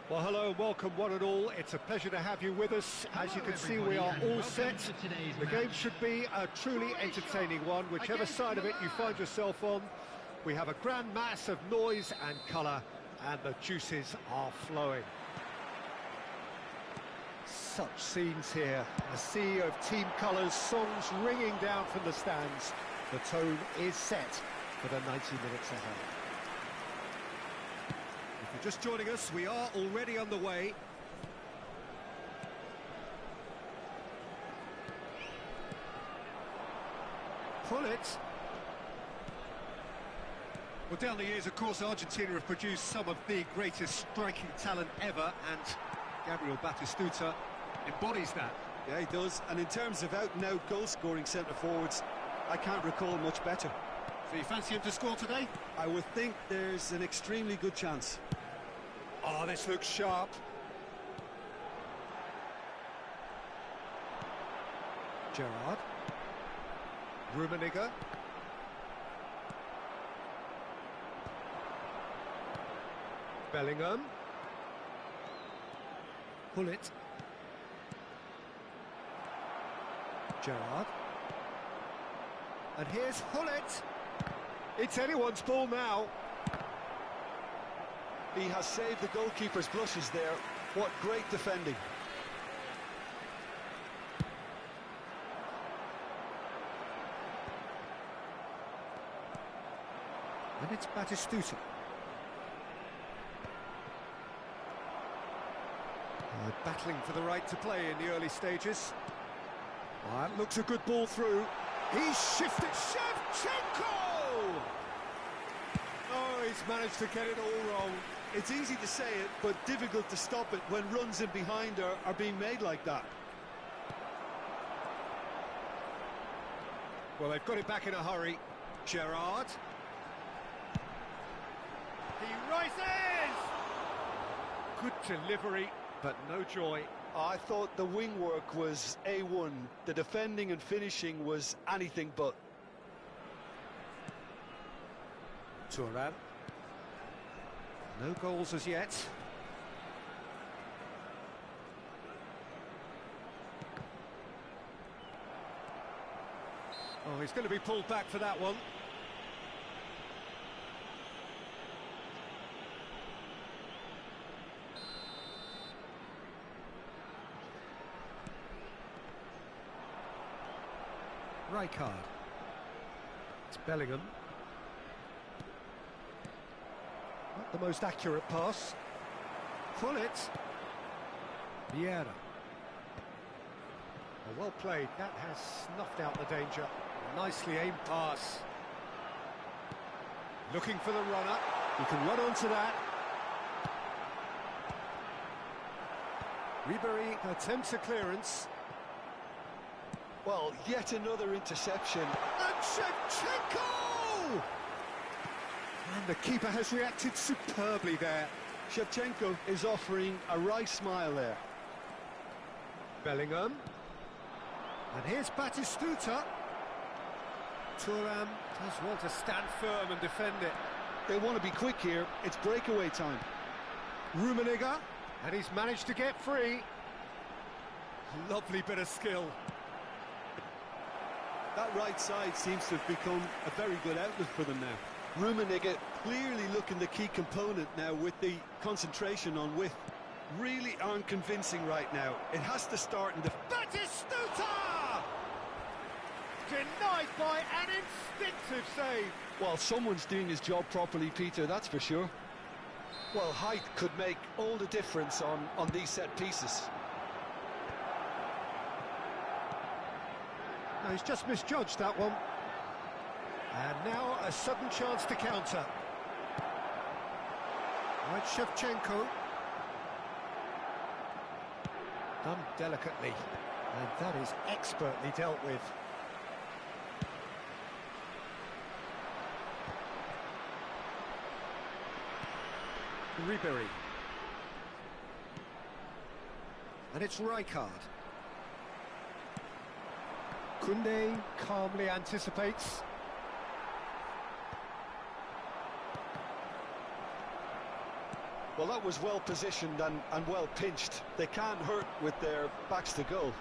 Well, hello and welcome one and all. It's a pleasure to have you with us. As you can see, we are all set. The game should be a truly entertaining one, whichever side of it you find yourself on. We have a grand mass of noise and colour, and the juices are flowing. Such scenes here, a sea of team colours, songs ringing down from the stands. The tone is set for the 90 minutes ahead. If you're just joining us, we are already underway. Pull it. Well, down the years, of course, Argentina have produced some of the greatest striking talent ever, and Gabriel Batistuta embodies that. Yeah, he does. And in terms of out-and-out goal-scoring centre-forwards, I can't recall much better. So you fancy him to score today? I would think there's an extremely good chance. Oh, this looks sharp. Gerrard. Rummenigge. Bellingham. Hullet. Gerrard. And here's Hullet. It's anyone's ball now. He has saved the goalkeeper's blushes there. What great defending. And it's Batistuta. Battling for the right to play in the early stages. Oh, that looks a good ball through. He's shifted. Shevchenko! Oh, he's managed to get it all wrong. It's easy to say it, but difficult to stop it when runs in behind are being made like that. Well, they've got it back in a hurry. Gerrard. He rises! Good delivery, but no joy. I thought the wing work was A1. The defending and finishing was anything but. Thuram. No goals as yet. Oh, he's going to be pulled back for that one. Rijkaard. It's Bellingham. Not the most accurate pass. Pull it. Vieira. Well played. That has snuffed out the danger. Nicely aimed pass. Looking for the runner. He can run onto that. Ribery attempts a clearance. Well, yet another interception. And Shevchenko! And the keeper has reacted superbly there. Shevchenko is offering a wry smile there. Bellingham. And here's Batistuta. Thuram does want to stand firm and defend it. They want to be quick here. It's breakaway time. Rummenigge. And he's managed to get free. Lovely bit of skill. That right side seems to have become a very good outlet for them now. Rummenigge clearly looking the key component now with the concentration on width. Really aren't convincing right now. It has to start in the... Batistuta! Denied by an instinctive save. Well, someone's doing his job properly, Peter, that's for sure. Well, height could make all the difference on these set pieces. No, he's just misjudged that one. And now a sudden chance to counter. Right, Shevchenko. Done delicately. And that is expertly dealt with. Ribery. And it's Rijkaard. Koundé calmly anticipates. Well, that was well positioned and well pinched. They can't hurt with their backs to goal.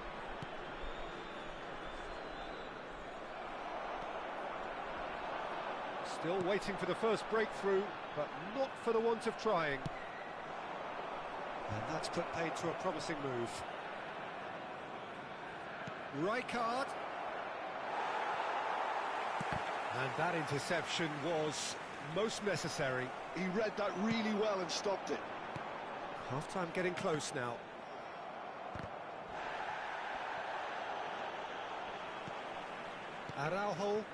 Still waiting for the first breakthrough, but not for the want of trying. And that's put paid to a promising move. Rijkaard. And that interception was most necessary. He read that really well and stopped it. Half-time getting close now. Araujo.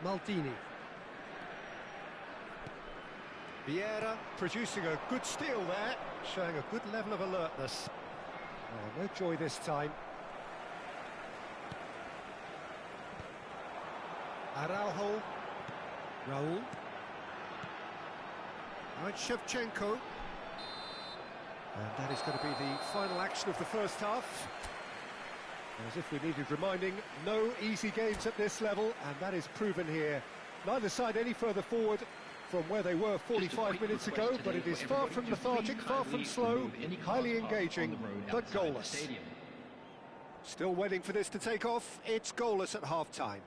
Maldini. Vieira producing a good steal there, showing a good level of alertness. Oh, no joy this time. Araujo. Raul. And Shevchenko. And that is going to be the final action of the first half. As if we needed reminding, no easy games at this level, and that is proven here. Neither side any further forward from where they were 45 minutes ago, but it is far from lethargic, far from slow, highly engaging, but goalless. Still waiting for this to take off. It's goalless at half-time.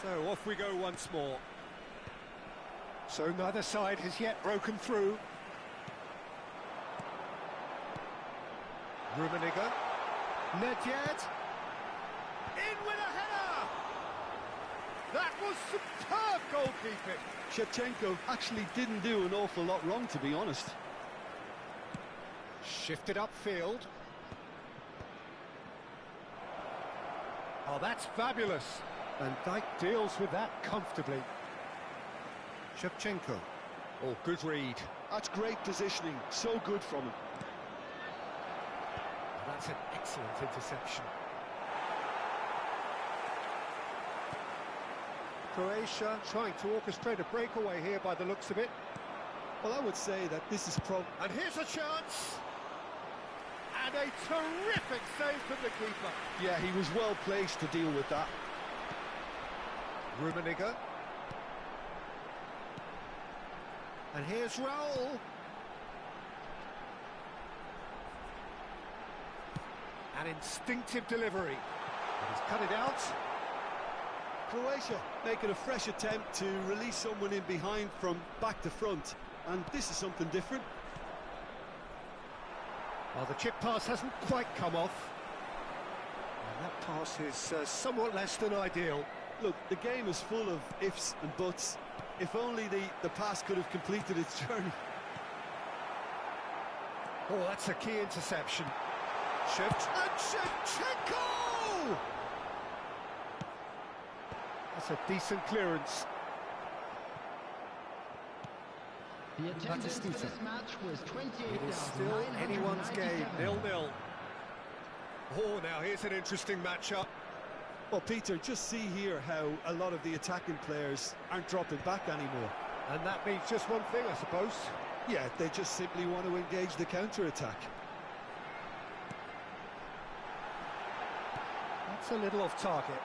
So off we go once more. So neither side has yet broken through. Rummenigge. Nedved. In with a header! That was superb goalkeeping. Shevchenko actually didn't do an awful lot wrong, to be honest. Shifted upfield. Oh, that's fabulous. And Dijk deals with that comfortably. Shevchenko. Oh, good read. That's great positioning. So good from him. That's an excellent interception. Croatia trying to orchestrate a breakaway here by the looks of it. Well, I would say that this is And here's a chance. And a terrific save from the keeper. Yeah, he was well placed to deal with that. Rummenigge. And here's Raul. An instinctive delivery. And he's cut it out. Croatia making a fresh attempt to release someone in behind from back to front. And this is something different. Well, the chip pass hasn't quite come off. And that pass is somewhat less than ideal. Look, the game is full of ifs and buts. If only the pass could have completed its journey. Oh, that's a key interception. Shevchenko! That's a decent clearance. The attendance for this match was 28,000. It is still anyone's game, 0-0. Oh, now here's an interesting matchup. Well, Peter, just see here how a lot of the attacking players aren't dropping back anymore. And that means just one thing, I suppose. Yeah, they just simply want to engage the counter-attack. That's a little off target.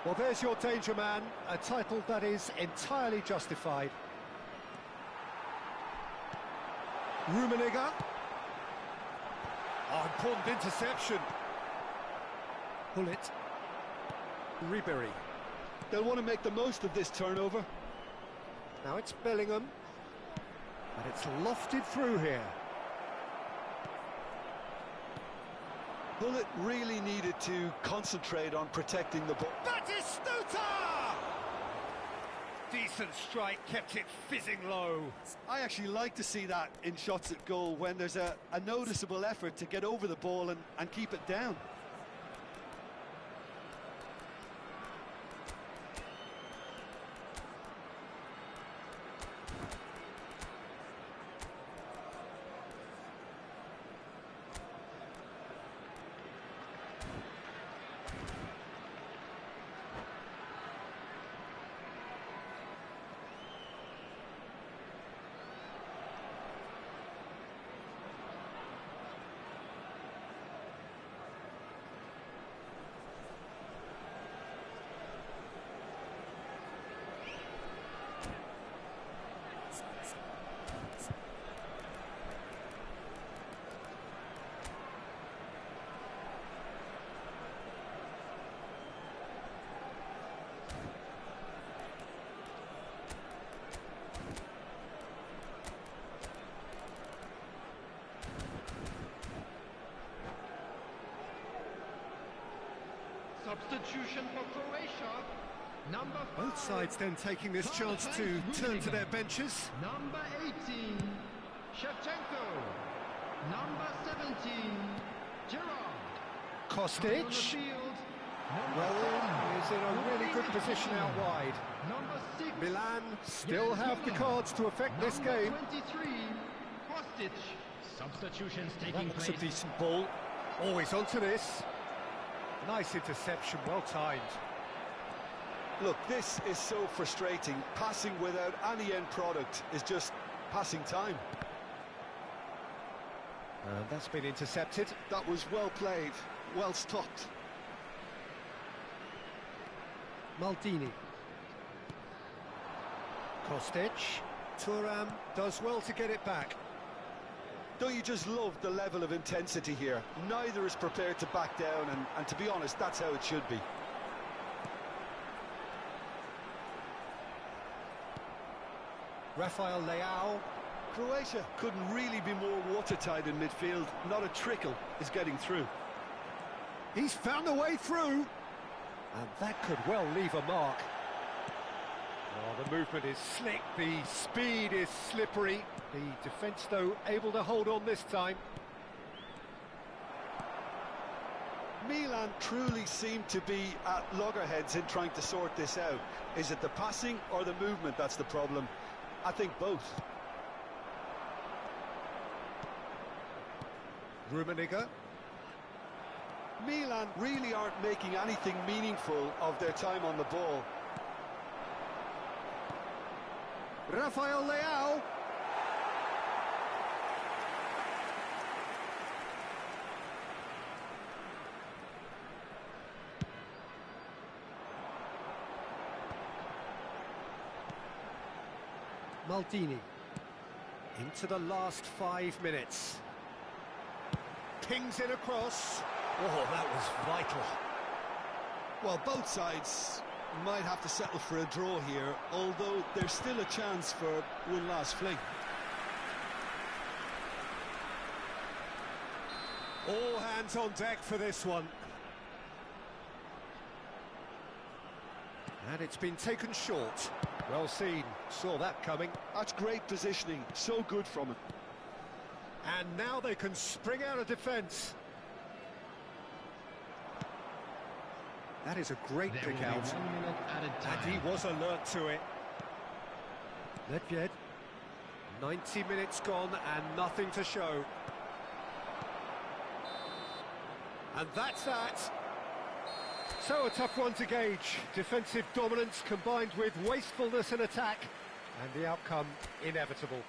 Well, there's your danger man, a title that is entirely justified. Rummenigge. Oh, important interception. Pull it. Ribery. They'll want to make the most of this turnover. Now it's Bellingham, but it's lofted through here. Bullet really needed to concentrate on protecting the ball. Batistuta! Decent strike, kept it fizzing low. I actually like to see that in shots at goal, when there's a noticeable effort to get over the ball and keep it down. Substitution for Croatia. Number 5. Both sides then taking this chance to turn to their benches. Number 18, Shevchenko. Number 17, Gerard. Kostic. Well, he's in a really good position out wide. Number 6, Milan still have the cards to affect this game. 23, Kostic. Substitutions That taking looks place. a decent ball. Always onto this. Nice interception, well timed. Look, this is so frustrating. Passing without any end product is just passing time. And that's been intercepted. That was well played, well stopped. Maldini. Kostic. Thuram does well to get it back. Don't you just love the level of intensity here? Neither is prepared to back down, and to be honest, that's how it should be. Rafael Leao. Croatia couldn't really be more watertight in midfield. Not a trickle is getting through. He's found a way through. And that could well leave a mark. Oh, the movement is slick, the speed is slippery. The defence, though, able to hold on this time. Milan truly seem to be at loggerheads in trying to sort this out. Is it the passing or the movement that's the problem? I think both. Rummenigge. Milan really aren't making anything meaningful of their time on the ball. Rafael Leao. Maldini. Into the last 5 minutes. Pings it across. Oh, that was vital. Well, both sides might have to settle for a draw here, although there's still a chance for one last fling. All hands on deck for this one. And it's been taken short. Well seen, saw that coming. That's great positioning, so good from him. And now they can spring out of defence. That is a great There pick will be out. 1 minute added time. And he was alert to it. Nedved. 90 minutes gone and nothing to show. And that's that. So a tough one to gauge. Defensive dominance combined with wastefulness in attack. And the outcome inevitable.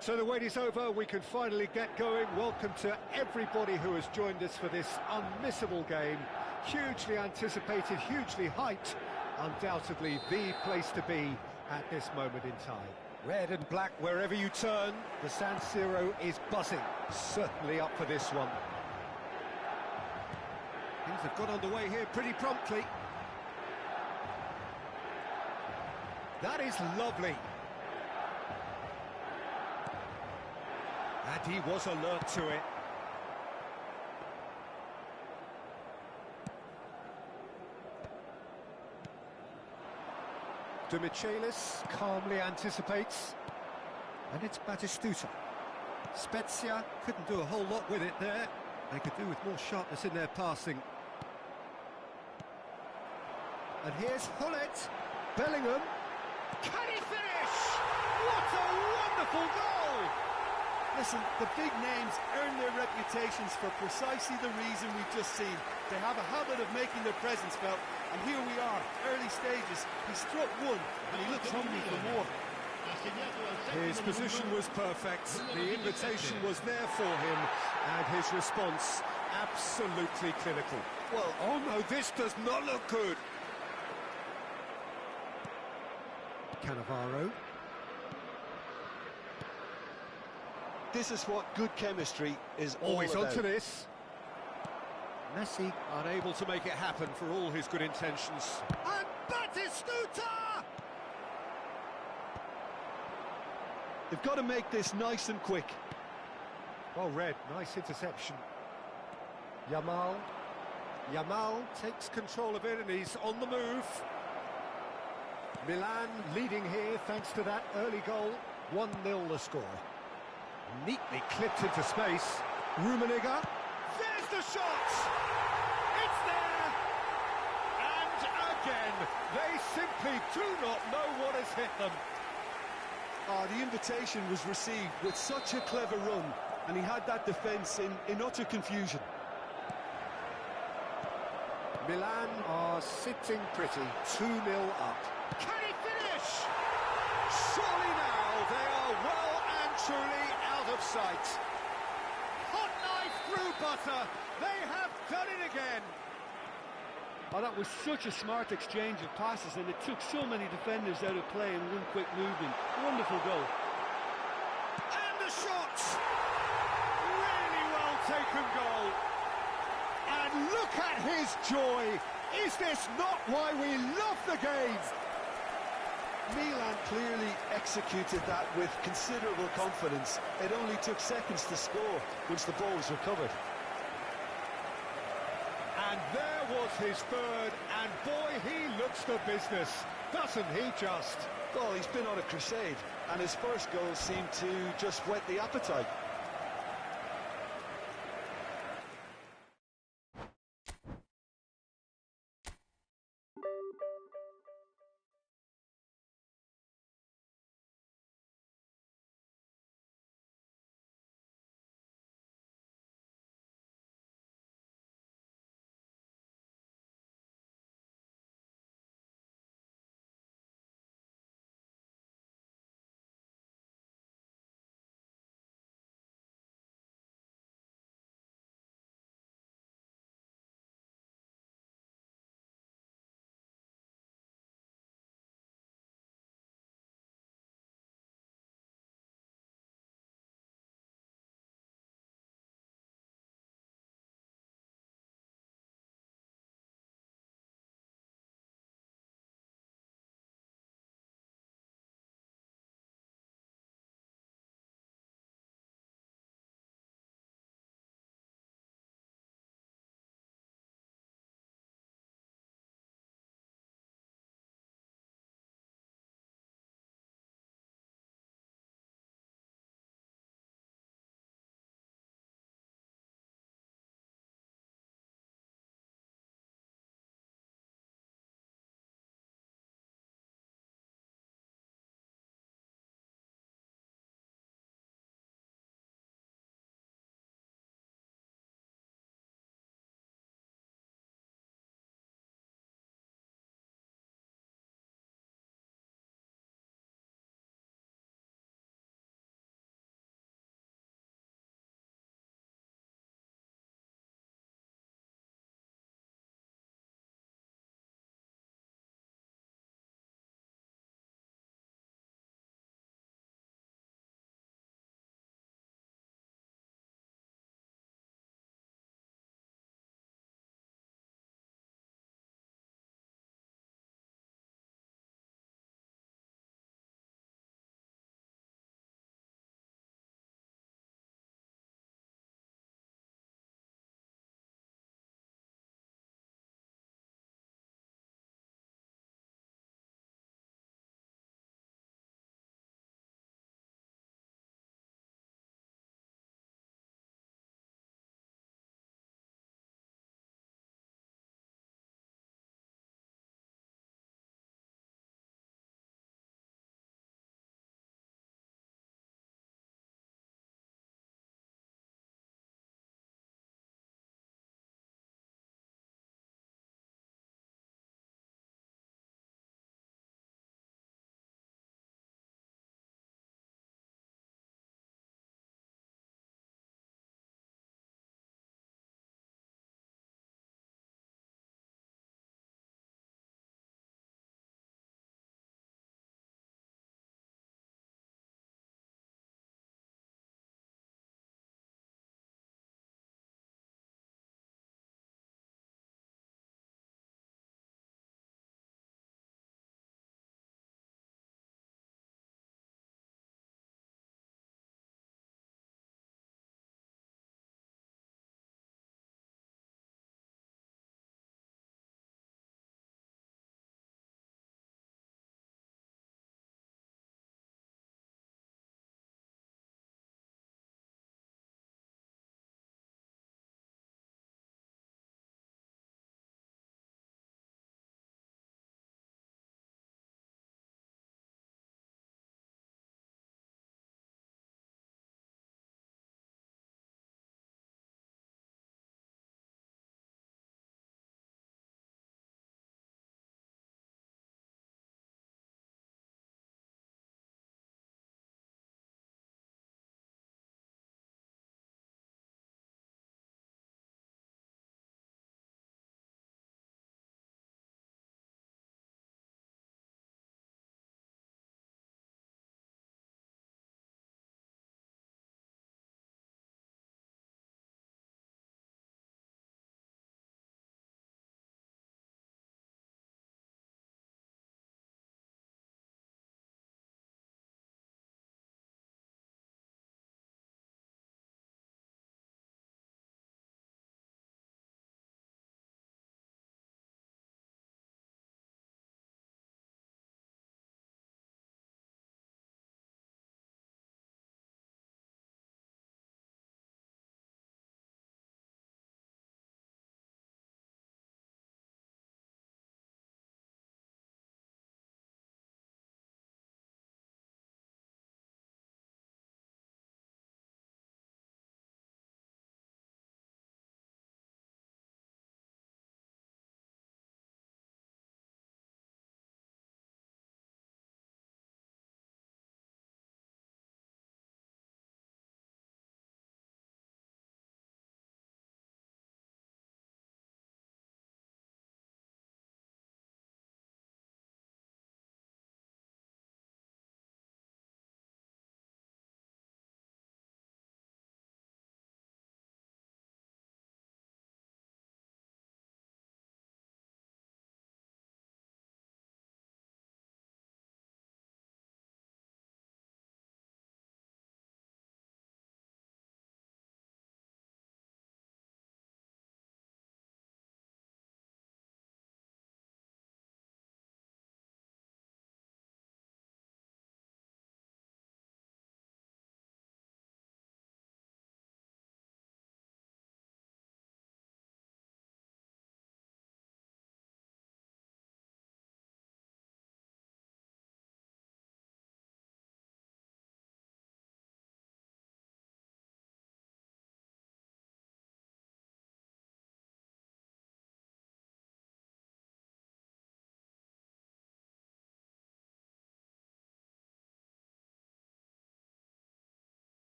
So the wait is over, we can finally get going. Welcome to everybody who has joined us for this unmissable game. Hugely anticipated, hugely hyped, undoubtedly the place to be at this moment in time. Red and black wherever you turn, the San Siro is buzzing. Certainly up for this one. Things have got underway here pretty promptly. That is lovely. And he was alert to it. De Michelis calmly anticipates. And it's Batistuta. Spezia couldn't do a whole lot with it there. They could do with more sharpness in their passing. And here's Hullet. Bellingham. Can he finish? What a wonderful goal! Listen, the big names earn their reputations for precisely the reason we've just seen. They have a habit of making their presence felt, and here we are, early stages. He struck one, and he looks hungry for more. His position was perfect, the invitation was there for him, and his response absolutely clinical. Well, oh no, this does not look good. Cannavaro. This is what good chemistry is Always all about. onto this. Messi unable to make it happen for all his good intentions. And Batistuta! They've got to make this nice and quick. Well read, nice interception. Yamal takes control of it and he's on the move. Milan leading here thanks to that early goal. 1-0 the score. Neatly clipped into space. Rummenigge. There's the shot! It's there! And again, they simply do not know what has hit them. The invitation was received with such a clever run, and he had that defence in utter confusion. Milan are sitting pretty, 2-0 up. Can he finish? Surely now they are well and truly out of sight. Hot knife through butter. They have done it again. Oh, that was such a smart exchange of passes, and it took so many defenders out of play in one quick movement. Wonderful goal. And the shot! And look at his joy! Is this not why we love the game? Milan clearly executed that with considerable confidence. It only took seconds to score once the ball was recovered. And there was his third, and boy, he looks the business, doesn't he just? Well, he's been on a crusade, and his first goal seemed to just whet the appetite.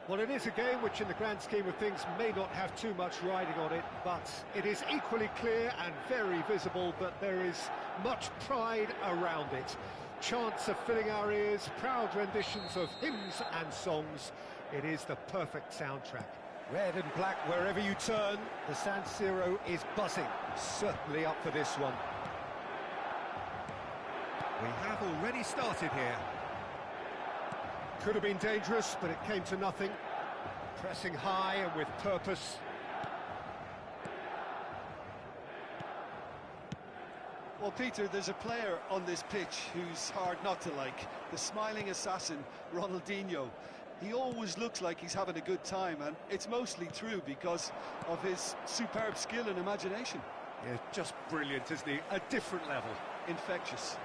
Well, it is a game which, in the grand scheme of things, may not have too much riding on it, but it is equally clear and very visible that there is much pride around it. Chants are filling our ears, proud renditions of hymns and songs. It is the perfect soundtrack. Red and black wherever you turn, the San Siro is buzzing. Certainly up for this one. We have already started here. Could have been dangerous, but it came to nothing. Pressing high and with purpose. Well, Peter, there's a player on this pitch who's hard not to like. The smiling assassin, Ronaldinho. He always looks like he's having a good time, and it's mostly true because of his superb skill and imagination. Yeah, just brilliant, isn't he? A different level. Infectious.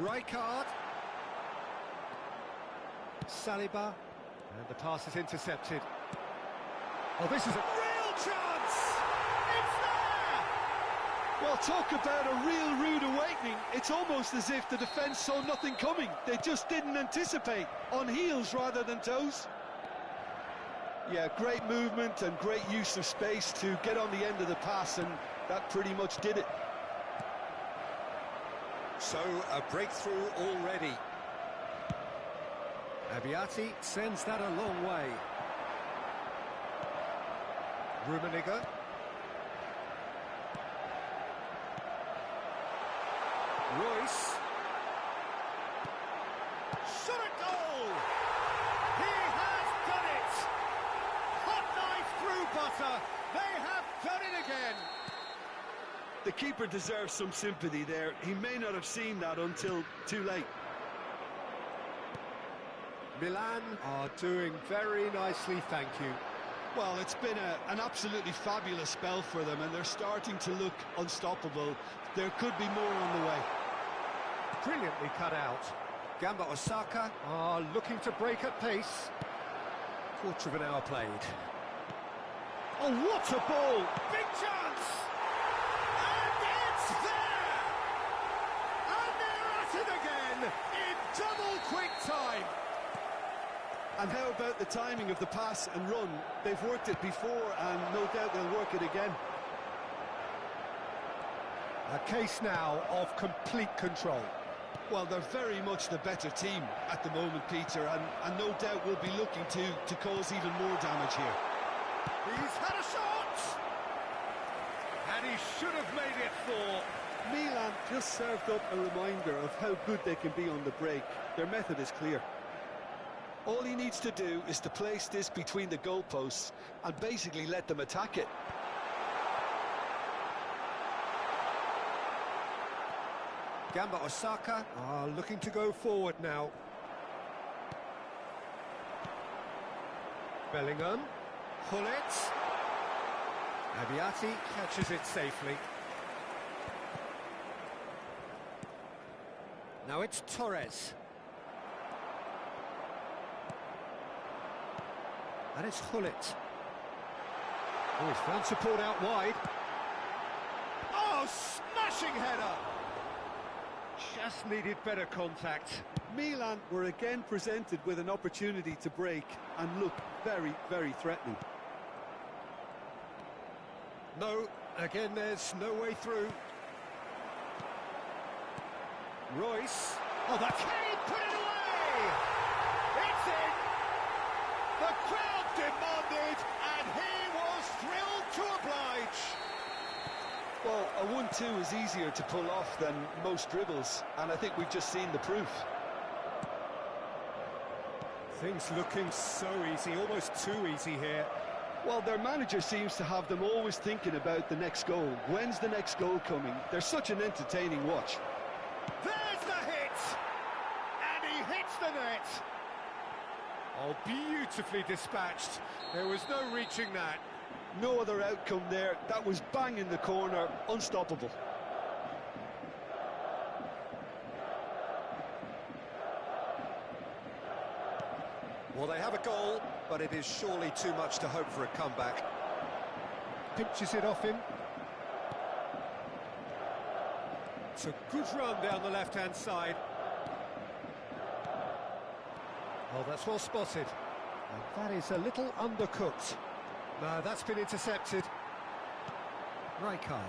Rijkaard. Saliba. And the pass is intercepted. Oh, this is a real chance! It's there! Well, talk about a real rude awakening. It's almost as if the defence saw nothing coming. They just didn't anticipate. On heels rather than toes. Yeah, great movement and great use of space to get on the end of the pass, and that pretty much did it. So, a breakthrough already. Abiati sends that a long way. Rummenigge. Royce. Shot at goal! He has done it! Hot knife through butter. They have done it again. The keeper deserves some sympathy there. He may not have seen that until too late. Milan are doing very nicely, thank you. Well, it's been an absolutely fabulous spell for them, and they're starting to look unstoppable. There could be more on the way. Brilliantly cut out. Gamba Osaka are looking to break at pace. Quarter of an hour played. Oh, what a ball! Big chance! And it's there! And they're at it again in double quick time. And how about the timing of the pass and run? They've worked it before, and no doubt they'll work it again. A case now of complete control. Well, they're very much the better team at the moment, Peter, and no doubt will be looking to cause even more damage here. He's had a shot! And he should have made it four. Milan just served up a reminder of how good they can be on the break. Their method is clear. All he needs to do is to place this between the goalposts and basically let them attack it. Gamba Osaka are looking to go forward now. Bellingham. Hullet. Abiati catches it safely. Now it's Torres. And it's Hullet. Oh, he's found support out wide. Oh, smashing header! Just needed better contact. Milan were again presented with an opportunity to break and look very, very threatening. No, again there's no way through. Royce. Oh, that's Kane, put it away! It's in! The crowd demanded, and he was thrilled to oblige. Well, a 1-2 is easier to pull off than most dribbles, and I think we've just seen the proof. Things looking so easy, almost too easy here. Well, their manager seems to have them always thinking about the next goal. When's the next goal coming? They're such an entertaining watch. There's the hit! And he hits the net! Oh, beautifully dispatched. There was no reaching that. No other outcome there. That was bang in the corner, unstoppable. Well, they have a goal, but it is surely too much to hope for a comeback. Pinches it off him. It's a good run down the left-hand side. Oh, that's well spotted. And that is a little undercooked. No, that's been intercepted. Right card.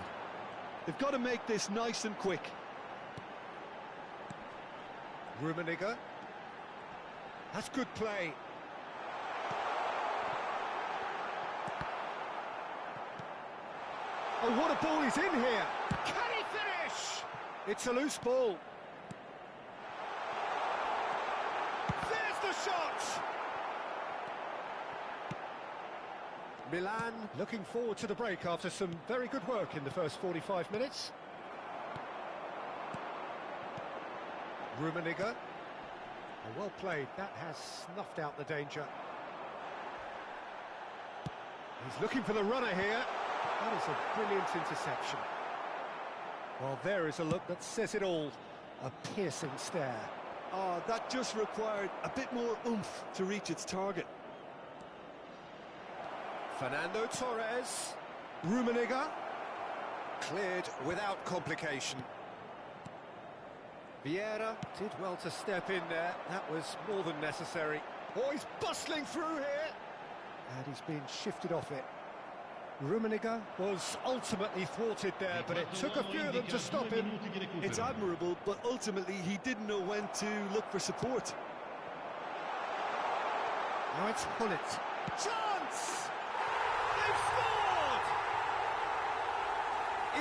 They've got to make this nice and quick. Rummenigge. That's good play. Oh, what a ball he's in here! Can he finish? It's a loose ball. There's the shot! Milan looking forward to the break after some very good work in the first 45 minutes. Rummenigge. Oh, well played. That has snuffed out the danger. He's looking for the runner here. That is a brilliant interception. Well, there is a look that says it all. A piercing stare. Oh, that just required a bit more oomph to reach its target. Fernando Torres. Rummenigge. Cleared without complication. Vieira did well to step in there. That was more than necessary. Oh, he's bustling through here. And he's been shifted off it. Rummenigge was ultimately thwarted there, but it took a few of them to stop him. It's admirable, but ultimately he didn't know when to look for support. Now it's Hullet. Chance! They've scored!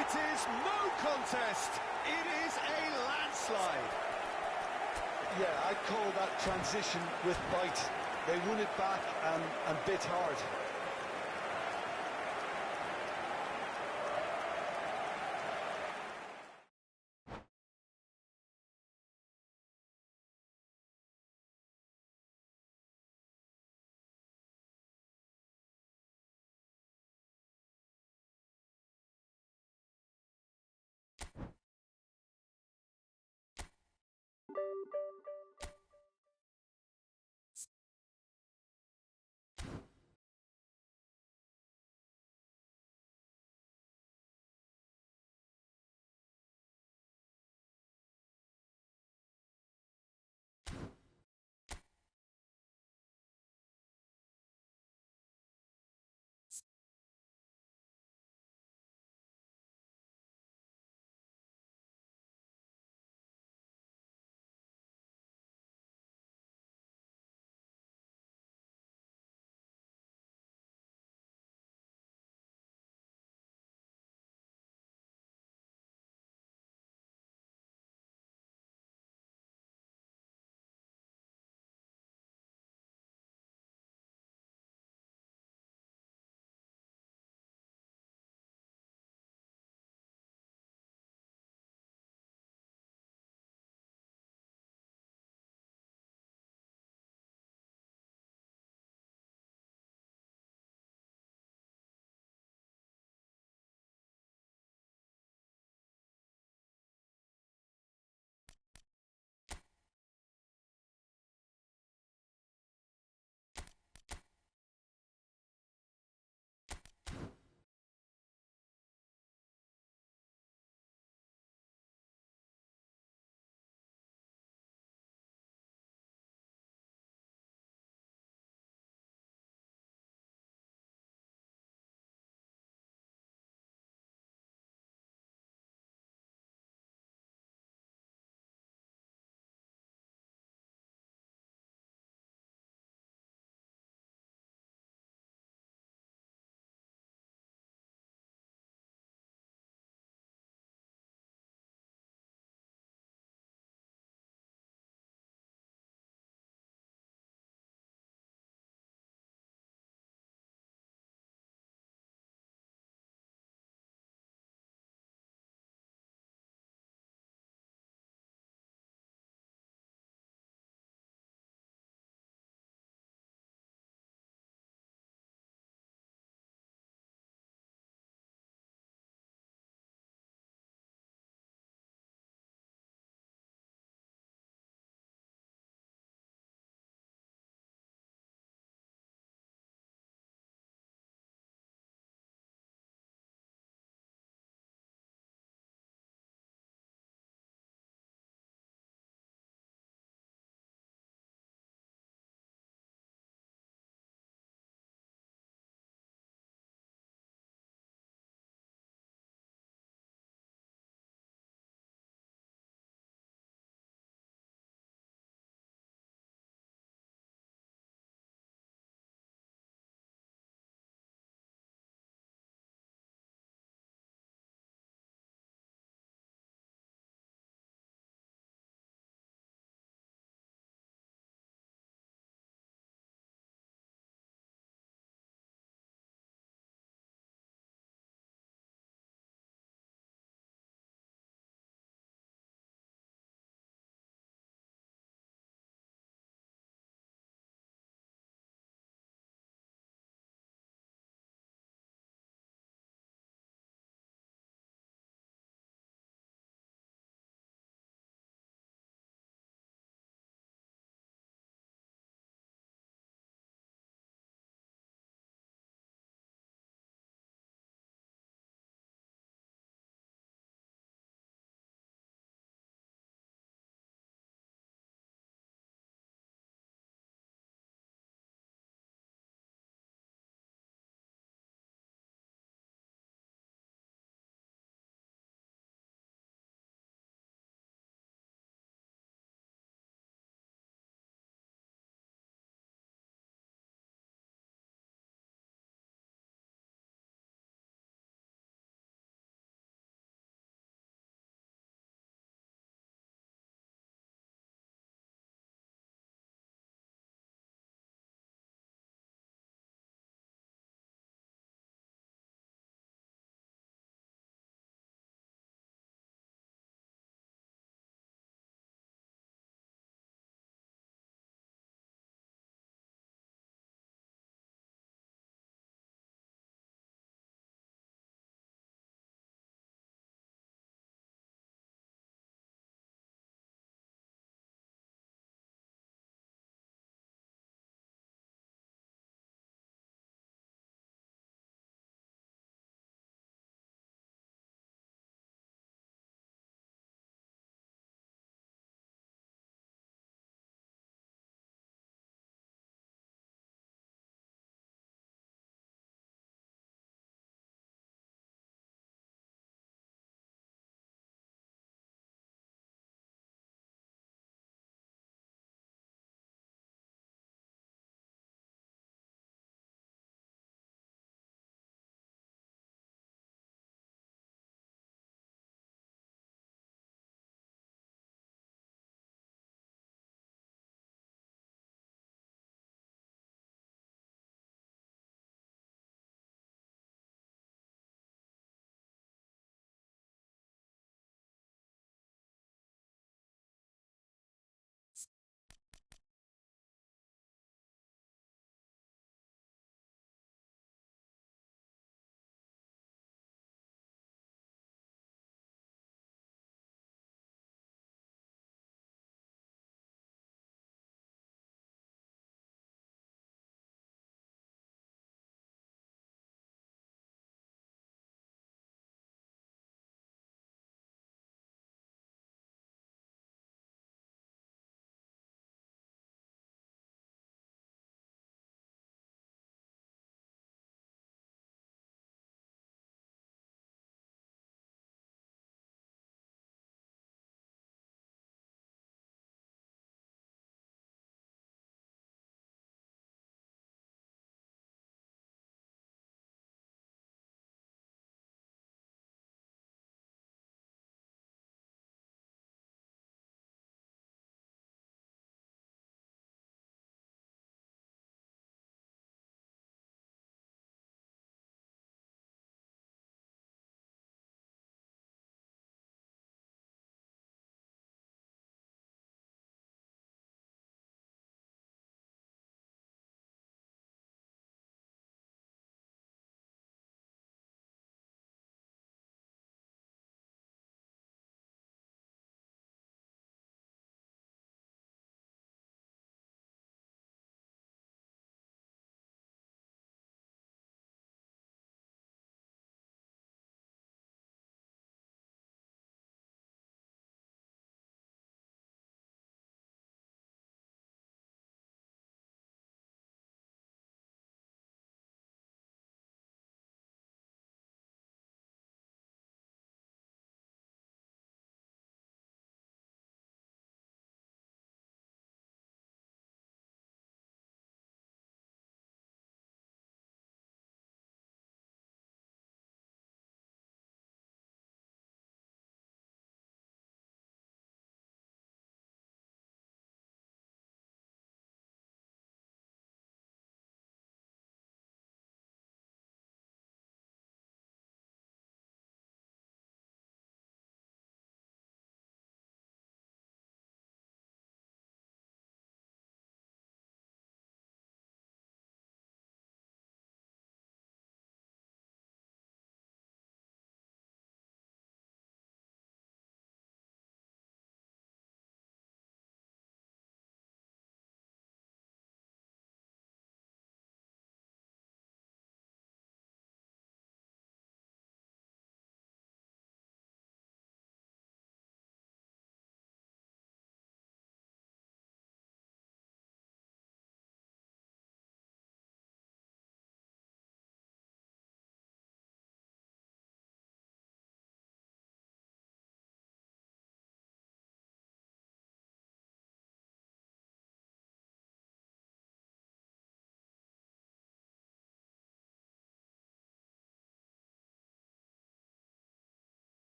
It is no contest. It is a landslide. Yeah, I'd call that transition with bite. They won it back and bit hard.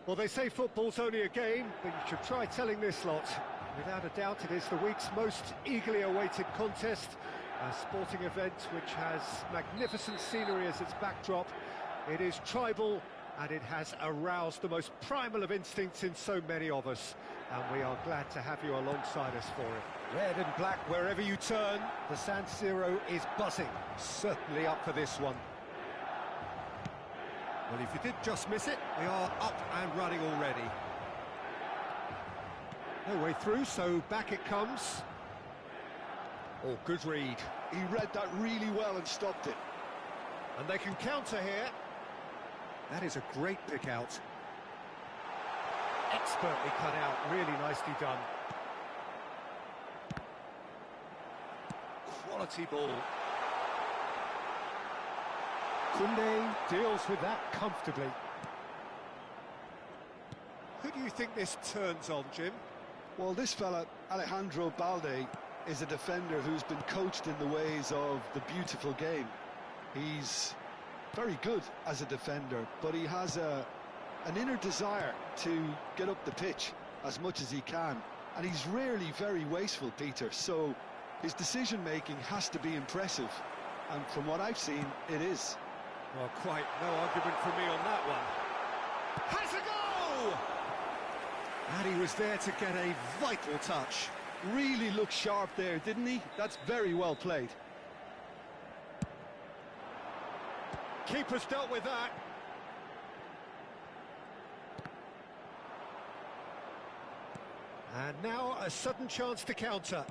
Well, they say football's only a game, but you should try telling this lot. Without a doubt, it is the week's most eagerly awaited contest, a sporting event which has magnificent scenery as its backdrop. It is tribal, and it has aroused the most primal of instincts in so many of us, and we are glad to have you alongside us for it. Red and black wherever you turn, the San Siro is buzzing, certainly up for this one. Well, if you did just miss it, we are up and running already. No way through, so back it comes. Oh, good read. He read that really well and stopped it. And they can counter here. That is a great pick out. Expertly cut out, really nicely done. Quality ball. Koundé deals with that comfortably. Who do you think this turns on, Jim? Well, this fella, Alejandro Balde, is a defender who's been coached in the ways of the beautiful game. He's very good as a defender, but he has an inner desire to get up the pitch as much as he can. And he's rarely very wasteful, Peter, so his decision-making has to be impressive. And from what I've seen, it is. Well, quite no argument from me on that one. Has a go! And he was there to get a vital touch. Really looked sharp there, didn't he? That's very well played. Keeper's dealt with that. And now a sudden chance to counter.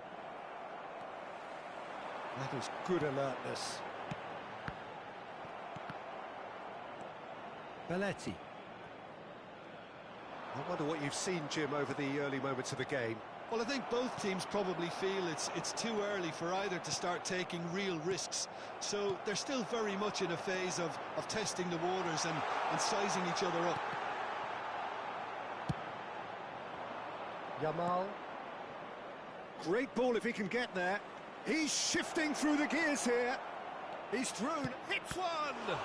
That is good alertness. Belletti. I wonder what you've seen, Jim, over the early moments of the game. Well, I think both teams probably feel it's too early for either to start taking real risks. So they're still very much in a phase of testing the waters and sizing each other up. Yamal. Great ball if he can get there. He's shifting through the gears here. He's thrown, hits one!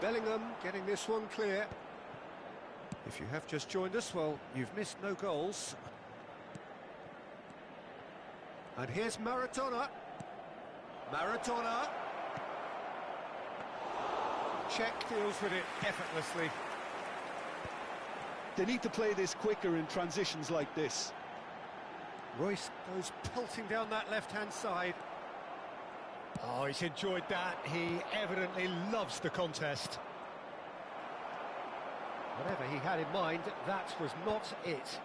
Bellingham getting this one clear. If you have just joined us, well, you've missed no goals. And here's Maradona. Maradona. Czech deals with it effortlessly. They need to play this quicker in transitions like this. Royce goes pelting down that left-hand side. Oh, he's enjoyed that. He evidently loves the contest. Whatever he had in mind, that was not it.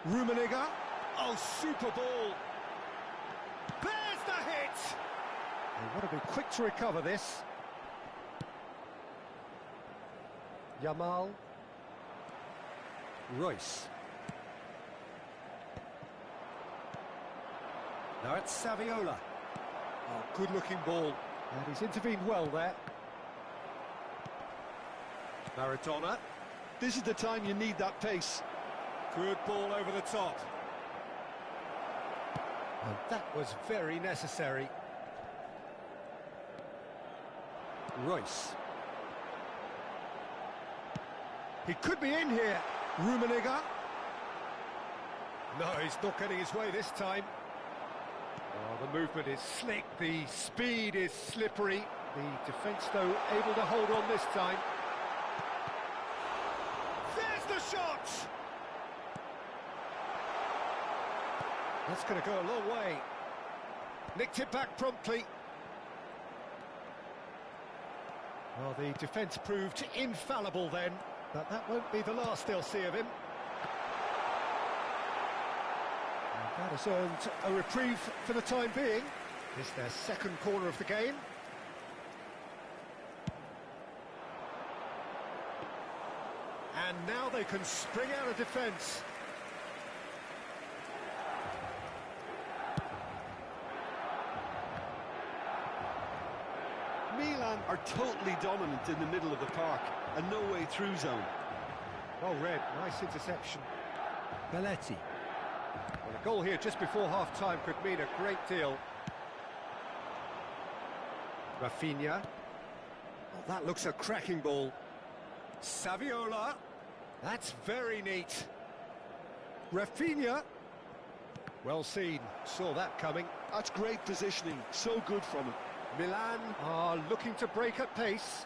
Rummenigge. Oh, super ball. There's the hit! They've got to be quick to recover this. Yamal. Royce. Now it's Saviola. Oh, good-looking ball. And he's intervened well there. Maradona. This is the time you need that pace. Good ball over the top. And that was very necessary. Royce. He could be in here. Rummenigge. No, he's not getting his way this time. Oh, the movement is slick, the speed is slippery. The defence, though, able to hold on this time. There's the shot! That's going to go a long way. Nicked it back promptly. Well, the defence proved infallible then, but that won't be the last they'll see of him. And that has earned a reprieve for the time being. It's their second corner of the game. And now they can spring out of defence. Milan are totally dominant in the middle of the park and no way through zone. Well read, nice interception. Belletti. Well, a goal here just before half-time could mean a great deal. Rafinha. That looks a cracking ball. Saviola. That's very neat. Rafinha. Well seen. Saw that coming. That's great positioning. So good from him. Milan are looking to break at pace.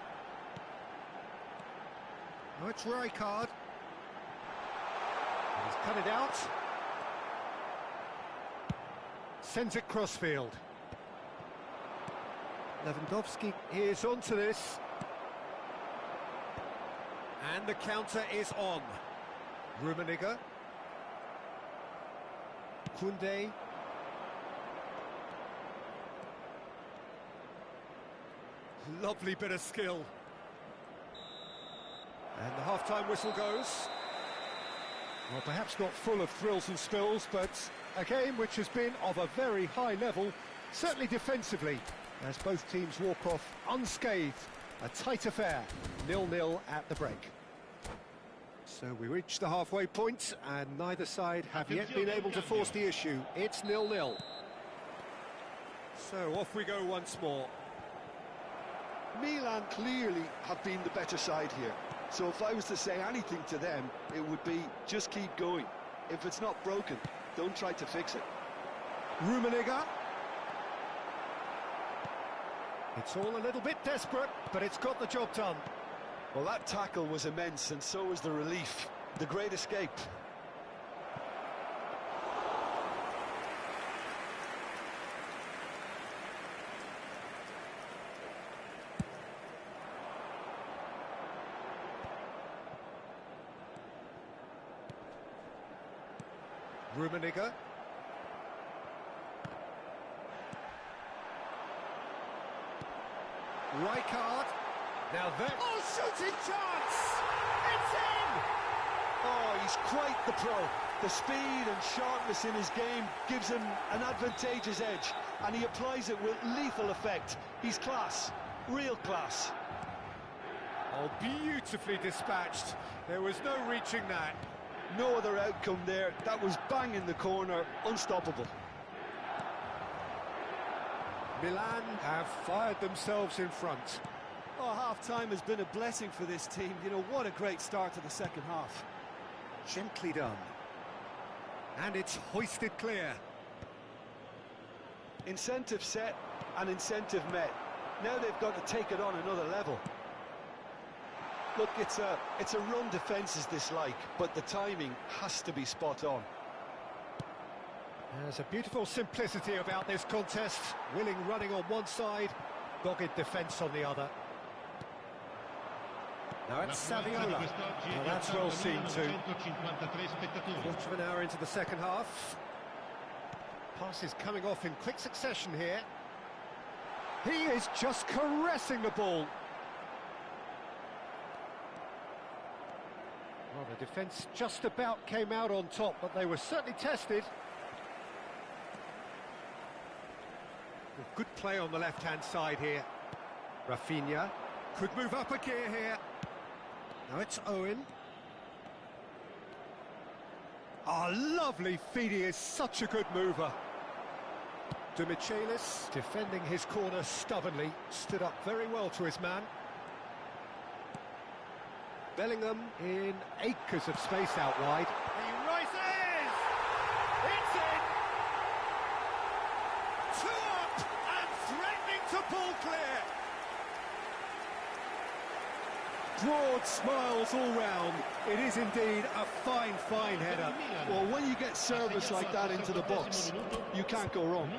Oh, it's Rijkaard. He's cut it out. Sends it crossfield. Lewandowski is onto this. And the counter is on. Rummenigge. Koundé. Lovely bit of skill. And the half-time whistle goes. Well, perhaps not full of thrills and spills, but a game which has been of a very high level, certainly defensively, as both teams walk off unscathed. A tight affair, 0-0 at the break. So we reach the halfway point, and neither side have yet been able to force the issue. It's 0-0. So off we go once more. Milan clearly have been the better side here. So if I was to say anything to them, it would be just keep going. If it's not broken, don't try to fix it. Rummenigge. It's all a little bit desperate, but it's got the job done. Well, that tackle was immense, and so was the relief. The great escape. Rummenigge. Rijkaard. Now that... Oh, shooting chance! It's in! Oh, he's quite the pro. The speed and sharpness in his game gives him an advantageous edge, and he applies it with lethal effect. He's class. Real class. Oh, beautifully dispatched. There was no reaching that. No other outcome there. That was bang in the corner, unstoppable. Milan have fired themselves in front. Oh, half-time has been a blessing for this team. You know, what a great start to the second half. Gently done. And it's hoisted clear. Incentive set and incentive met. Now they've got to take it on another level. Look, it's a run defence is dislike, but the timing has to be spot on. There's a beautiful simplicity about this contest. Willing running on one side, dogged defence on the other. Now it's Saviola. Now that's well seen too. Quarter of an hour into the second half. Passes coming off in quick succession here. He is just caressing the ball. Well, the defence just about came out on top, but they were certainly tested. Good play on the left-hand side here. Rafinha could move up a gear here. Now it's Owen. Oh, lovely feed. He is such a good mover. De Michelis defending his corner stubbornly. Stood up very well to his man. Bellingham in acres of space out wide. He rises! It's in! 2 up and threatening to pull clear. Broad smiles all round. It is indeed a fine, fine header. Well, when you get service like that into the box, you can't go wrong.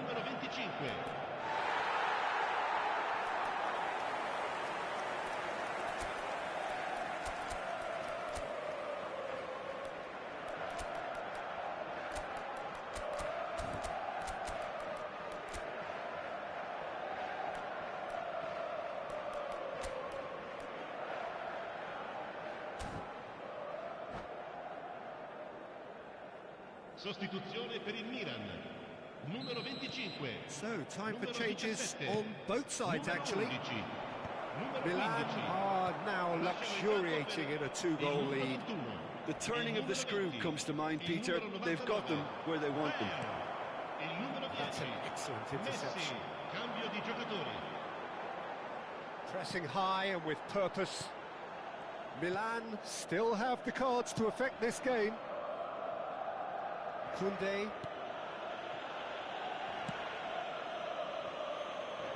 Sostituzione per il Milan. Numero 25. So, time for changes on both sides, actually. Milan are now luxuriating in a 2-goal lead. The turning of the screw comes to mind, Peter. They've got them where they want them. That's an excellent interception. Cambio di giocatori. Pressing high and with purpose. Milan still have the cards to affect this game. Koundé.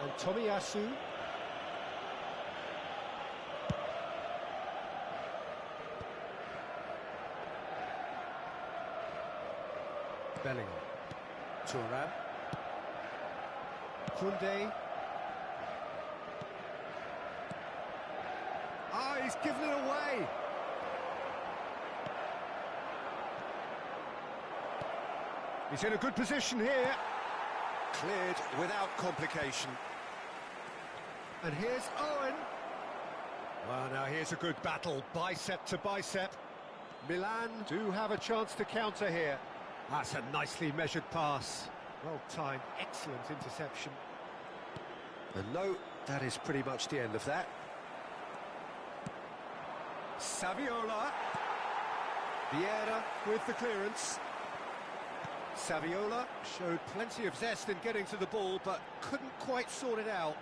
And Tomiyasu. Bellingham. Thuram. Koundé. Ah, he's given it away. He's in a good position here. Cleared without complication. And here's Owen. Well, now here's a good battle, bicep to bicep. Milan do have a chance to counter here. That's a nicely measured pass. Well timed, excellent interception. And no, that is pretty much the end of that. Saviola. Vieira with the clearance. Saviola showed plenty of zest in getting to the ball, but couldn't quite sort it out.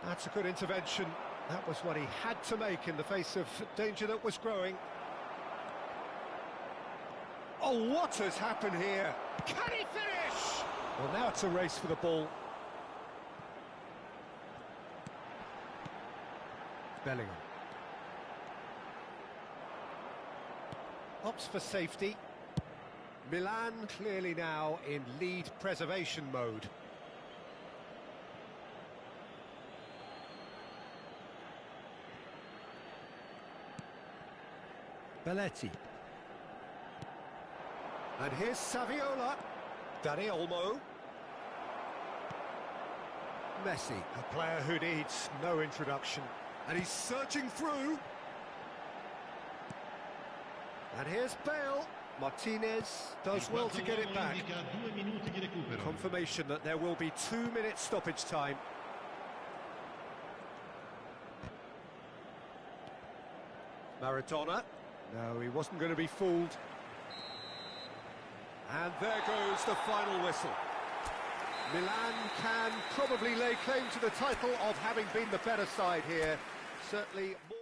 That's a good intervention. That was what he had to make in the face of danger that was growing. Oh, what has happened here? Can he finish? Well, now it's a race for the ball. Bellingham. Opts for safety. Milan clearly now in lead preservation mode. Belletti. And here's Saviola. Dani Olmo. Messi, a player who needs no introduction. And he's searching through. And here's Bale. Martinez does well to get it back. Confirmation that there will be 2 minutes stoppage time. Maradona. No, he wasn't going to be fooled. And there goes the final whistle. Milan can probably lay claim to the title of having been the better side here. Certainly more.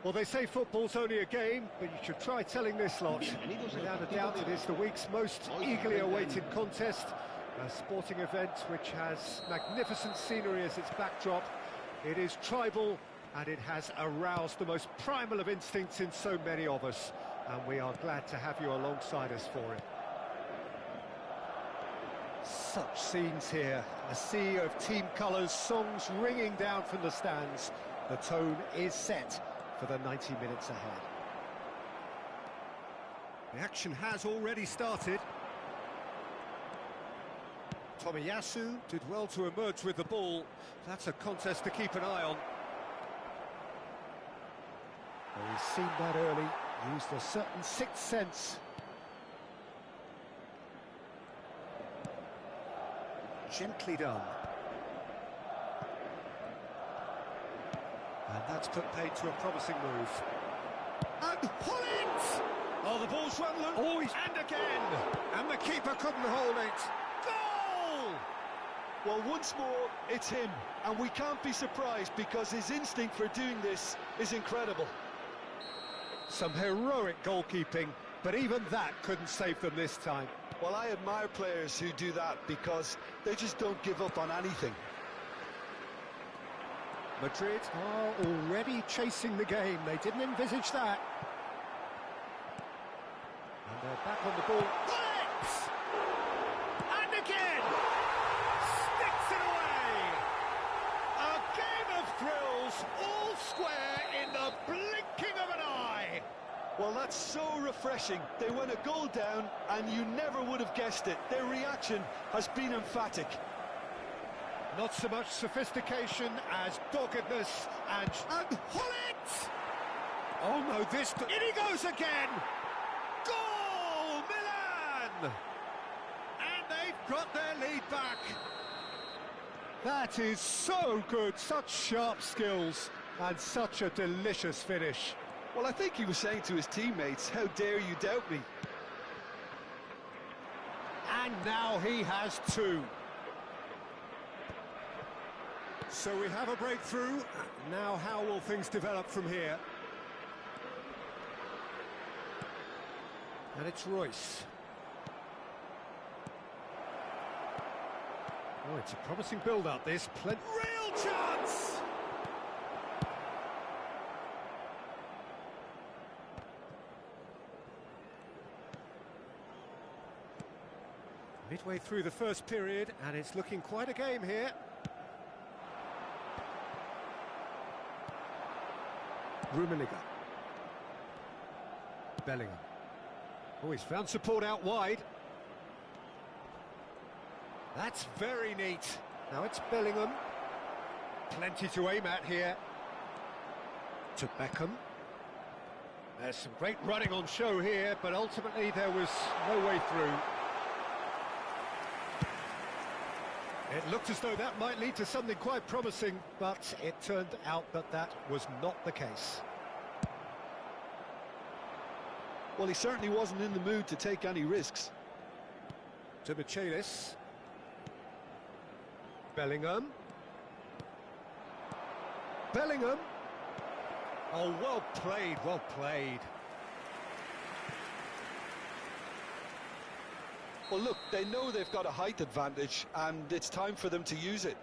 Well, they say football's only a game, but you should try telling this lot. Without a doubt, it is the week's most eagerly awaited contest. A sporting event which has magnificent scenery as its backdrop. It is tribal, and it has aroused the most primal of instincts in so many of us. And we are glad to have you alongside us for it. Such scenes here. A sea of team colours, songs ringing down from the stands. The tone is set for the 90 minutes ahead. The action has already started. Tomiyasu did well to emerge with the ball. That's a contest to keep an eye on. Well, he's seen that early, used a certain sixth sense. Gently done. And that's put paid to a promising move. And pull it! Oh, the ball's run loose. Oh, and again! And the keeper couldn't hold it. Goal! Well, once more, it's him. And we can't be surprised because his instinct for doing this is incredible. Some heroic goalkeeping, but even that couldn't save them this time. Well, I admire players who do that because they just don't give up on anything. Madrid are already chasing the game. They didn't envisage that. And they're back on the ball. Bullets! And again! Sticks it away! A game of thrills, all square in the blinking of an eye! Well, that's so refreshing. They went a goal down, and you never would have guessed it. Their reaction has been emphatic. Not so much sophistication as doggedness and pull it! Oh no, this... In he goes again! Goal, Milan! And they've got their lead back. That is so good, such sharp skills, and such a delicious finish. Well, I think he was saying to his teammates, how dare you doubt me? And now he has two. So we have a breakthrough. Now how will things develop from here? And it's Royce. Oh, it's a promising build-up, this. Real chance! Midway through the first period, and it's looking quite a game here. Rummenigge. Bellingham. Oh, he's found support out wide. That's very neat. Now it's Bellingham. Plenty to aim at here. To Beckham. There's some great running on show here, but ultimately there was no way through. It looked as though that might lead to something quite promising, but it turned out that that was not the case. Well, he certainly wasn't in the mood to take any risks. To Michelis. Bellingham. Bellingham. Oh, well played, well played. Well, look, they know they've got a height advantage, and it's time for them to use it.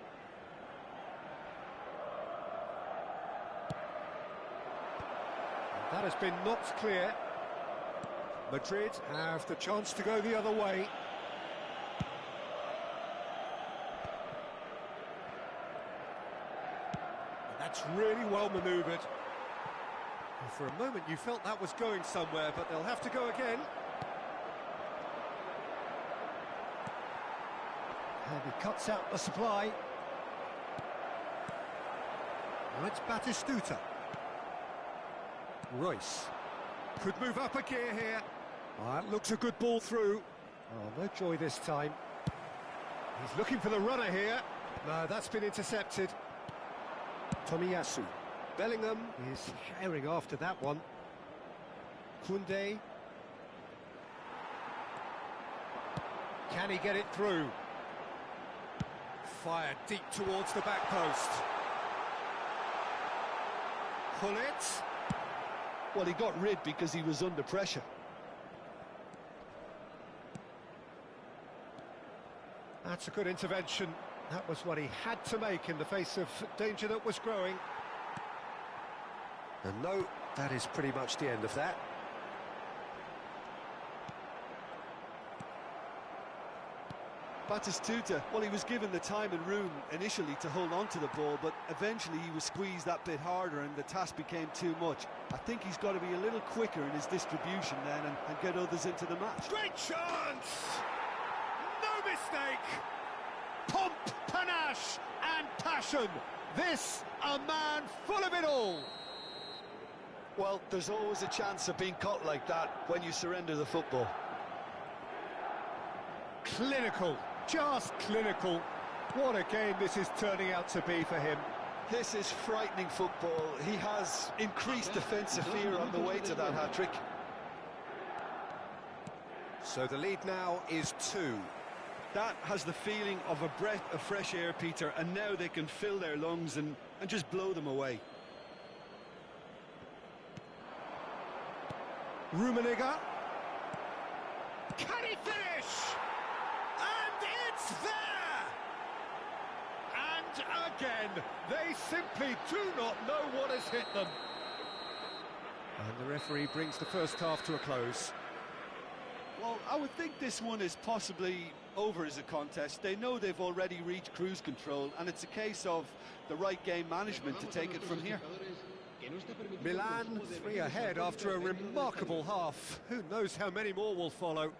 That has been knocked clear. Madrid have the chance to go the other way. And that's really well manoeuvred. And for a moment you felt that was going somewhere, but they'll have to go again. And he cuts out the supply. Now it's Batistuta. Royce could move up a gear here. Oh, that looks a good ball through. Oh, no joy this time. He's looking for the runner here. No, that's been intercepted. Tomiyasu. Bellingham is sharing after that one. Koundé. Can he get it through? Fired deep towards the back post. Pull it. Well, he got rid because he was under pressure. That's a good intervention. That was what he had to make in the face of danger that was growing. And no, that is pretty much the end of that. Batistuta, well, he was given the time and room initially to hold on to the ball, but eventually he was squeezed that bit harder and the task became too much. I think he's got to be a little quicker in his distribution then and get others into the match. Great chance! No mistake! Pomp, panache and passion. This a man full of it all. Well, there's always a chance of being caught like that when you surrender the football. Clinical, just clinical. What a game this is turning out to be for him. This is frightening football. He has increased defensive fear on the way to that hat-trick. So the lead now is 2. That has the feeling of a breath of fresh air, Peter, and now they can fill their lungs and just blow them away. Rummenigge. Can he finish? And it's there! And again, they simply do not know what has hit them. And the referee brings the first half to a close. Well, I would think this one is possibly over as a contest. They know they've already reached cruise control, and it's a case of the right game management to take it from here. Milan 3 ahead after a remarkable half. Who knows how many more will follow.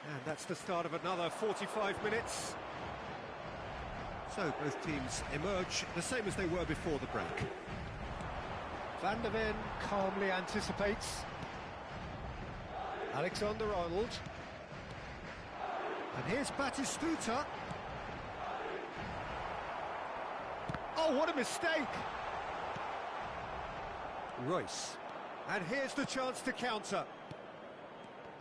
And that's the start of another 45 minutes. So both teams emerge the same as they were before the break. Van der Ven calmly anticipates. Alexander-Arnold. And here's Batistuta. Oh, what a mistake! Royce. And here's the chance to counter.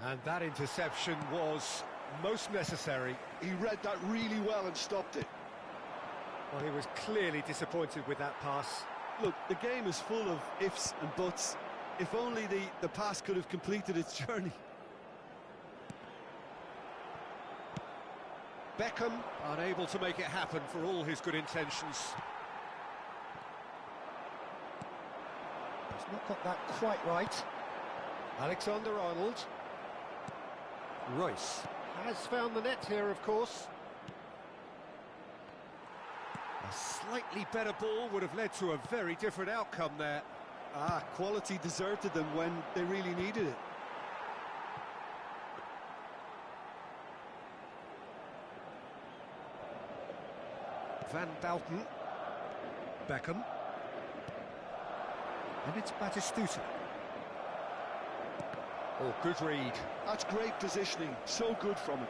And that interception was most necessary. He read that really well and stopped it. Well, he was clearly disappointed with that pass. Look, the game is full of ifs and buts. If only the pass could have completed its journey. Beckham unable to make it happen for all his good intentions. He's not got that quite right. Alexander-Arnold. Royce has found the net here, of course. A slightly better ball would have led to a very different outcome there. Quality deserted them when they really needed it. Van Bouten. Beckham. And it's Batistuta. Oh, good read. That's great positioning. So good from him.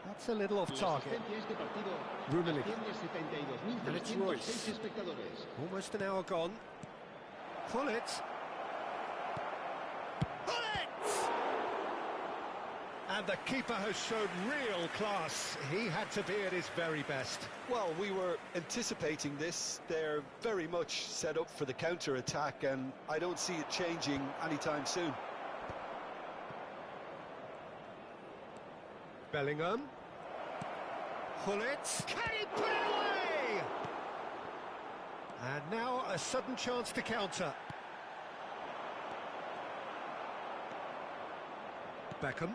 That's a little off target. Rummenigge. And it's Royce. Almost an hour gone. Pull it. Pull it! And the keeper has shown real class. He had to be at his very best. Well, we were anticipating this. They're very much set up for the counter-attack, and I don't see it changing anytime soon. Bellingham. Pull it. Can he put it away? And now a sudden chance to counter. Beckham.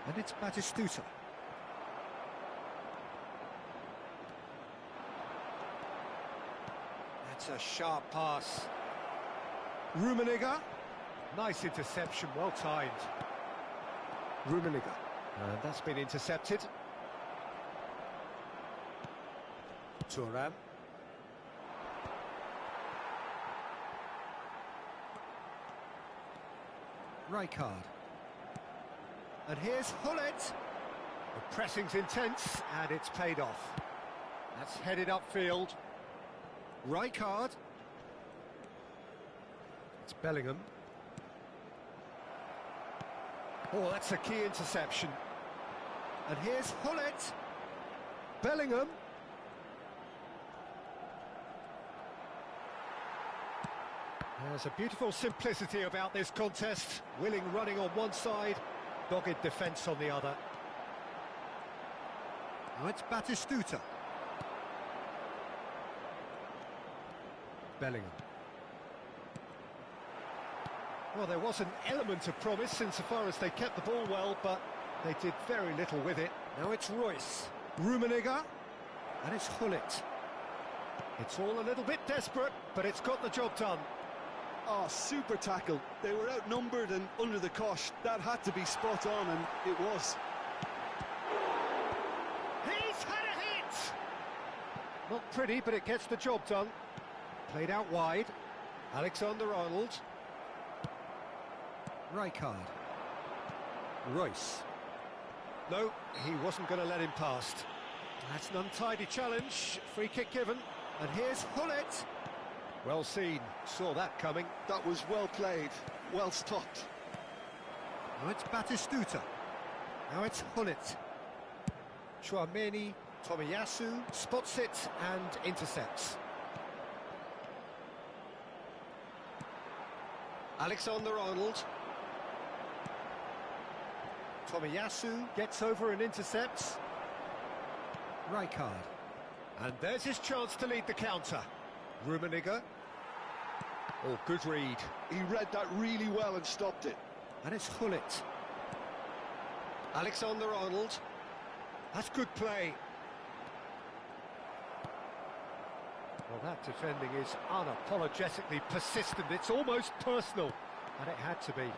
And it's Batistuta. That's a sharp pass. Rummenigge. Nice interception, well timed. Rummenigge. And that's been intercepted. Thuram. Rijkaard. And here's Hullet. The pressing's intense, and it's paid off. That's headed upfield. Rijkaard. It's Bellingham. Oh, that's a key interception. And here's Hullet. Bellingham. There's a beautiful simplicity about this contest. Willing running on one side, dogged defence on the other. Now it's Batistuta. Bellingham. Well, there was an element of promise insofar as they kept the ball well, but they did very little with it. Now it's Royce. Rummenigge. And it's Hullet. It's all a little bit desperate, but it's got the job done. Oh, super tackle. They were outnumbered and under the cosh. That had to be spot on, and it was. He's had a hit! Not pretty, but it gets the job done. Played out wide. Alexander-Arnold. Rijkaard. Royce. No, he wasn't going to let him past. That's an untidy challenge. Free kick given. And here's Hullet. Well seen. Saw that coming. That was well played. Well stopped. Now it's Batistuta. Now it's Hullet. Chouameni, Tomiyasu spots it and intercepts. Alexander-Arnold. Tomiyasu gets over and intercepts. Rijkaard. And there's his chance to lead the counter. Rummenigge. Oh, good read. He read that really well and stopped it. And it's Hullet. Alexander-Arnold. That's good play. Well, that defending is unapologetically persistent. It's almost personal. And it had to be. And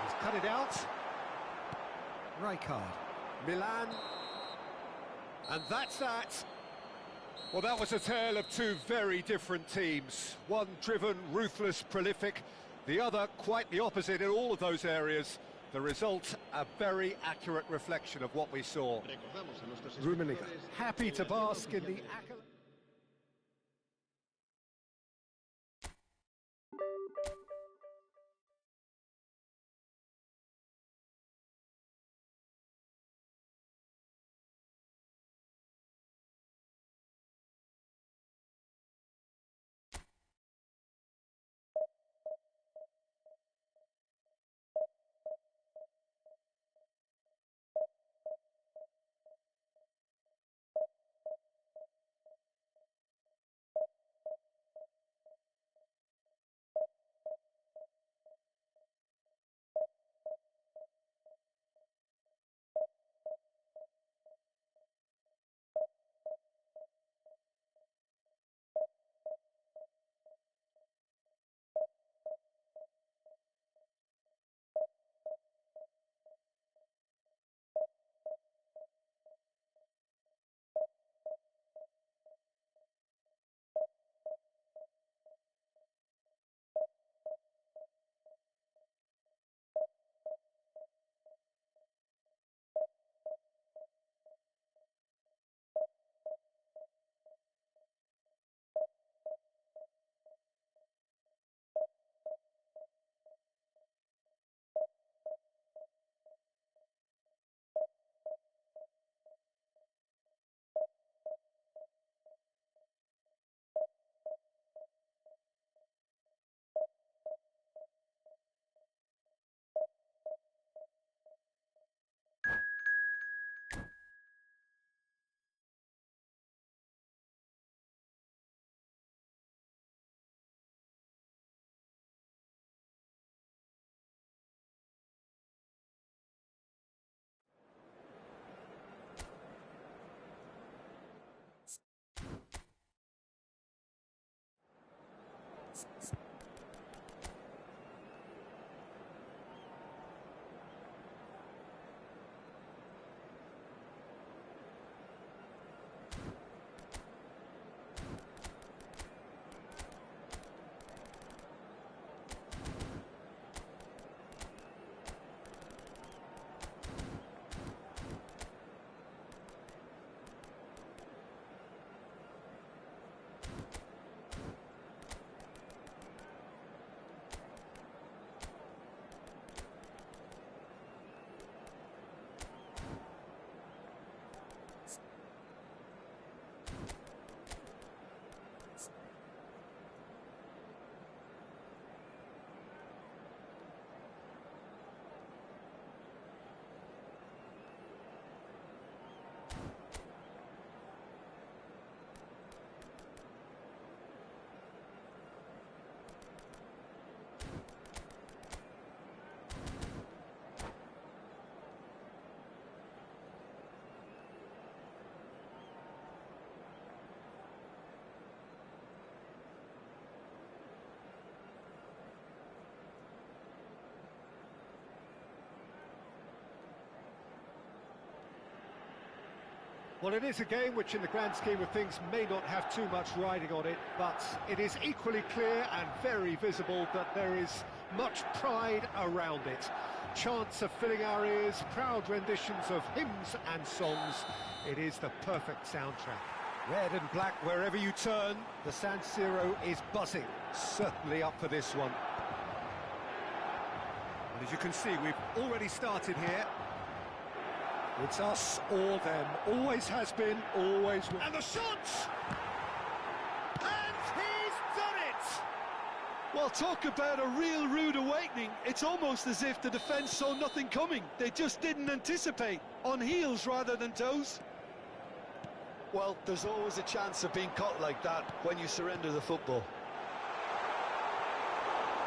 he's cut it out. Rijkaard. Milan. And that's that. Well, that was a tale of two very different teams. One driven, ruthless, prolific. The other quite the opposite in all of those areas. The result, a very accurate reflection of what we saw. Rummenigge, happy to bask in the accolade. Well, it is a game which in the grand scheme of things may not have too much riding on it, but it is equally clear and very visible that there is much pride around it. Chants are filling our ears, proud renditions of hymns and songs. It is the perfect soundtrack. Red and black wherever you turn, the San Siro is buzzing, certainly up for this one. And as you can see, we've already started here. It's us or them, always has been, always will. And the shot! And he's done it! Well, talk about a real rude awakening. It's almost as if the defence saw nothing coming. They just didn't anticipate, on heels rather than toes. Well, there's always a chance of being caught like that when you surrender the football.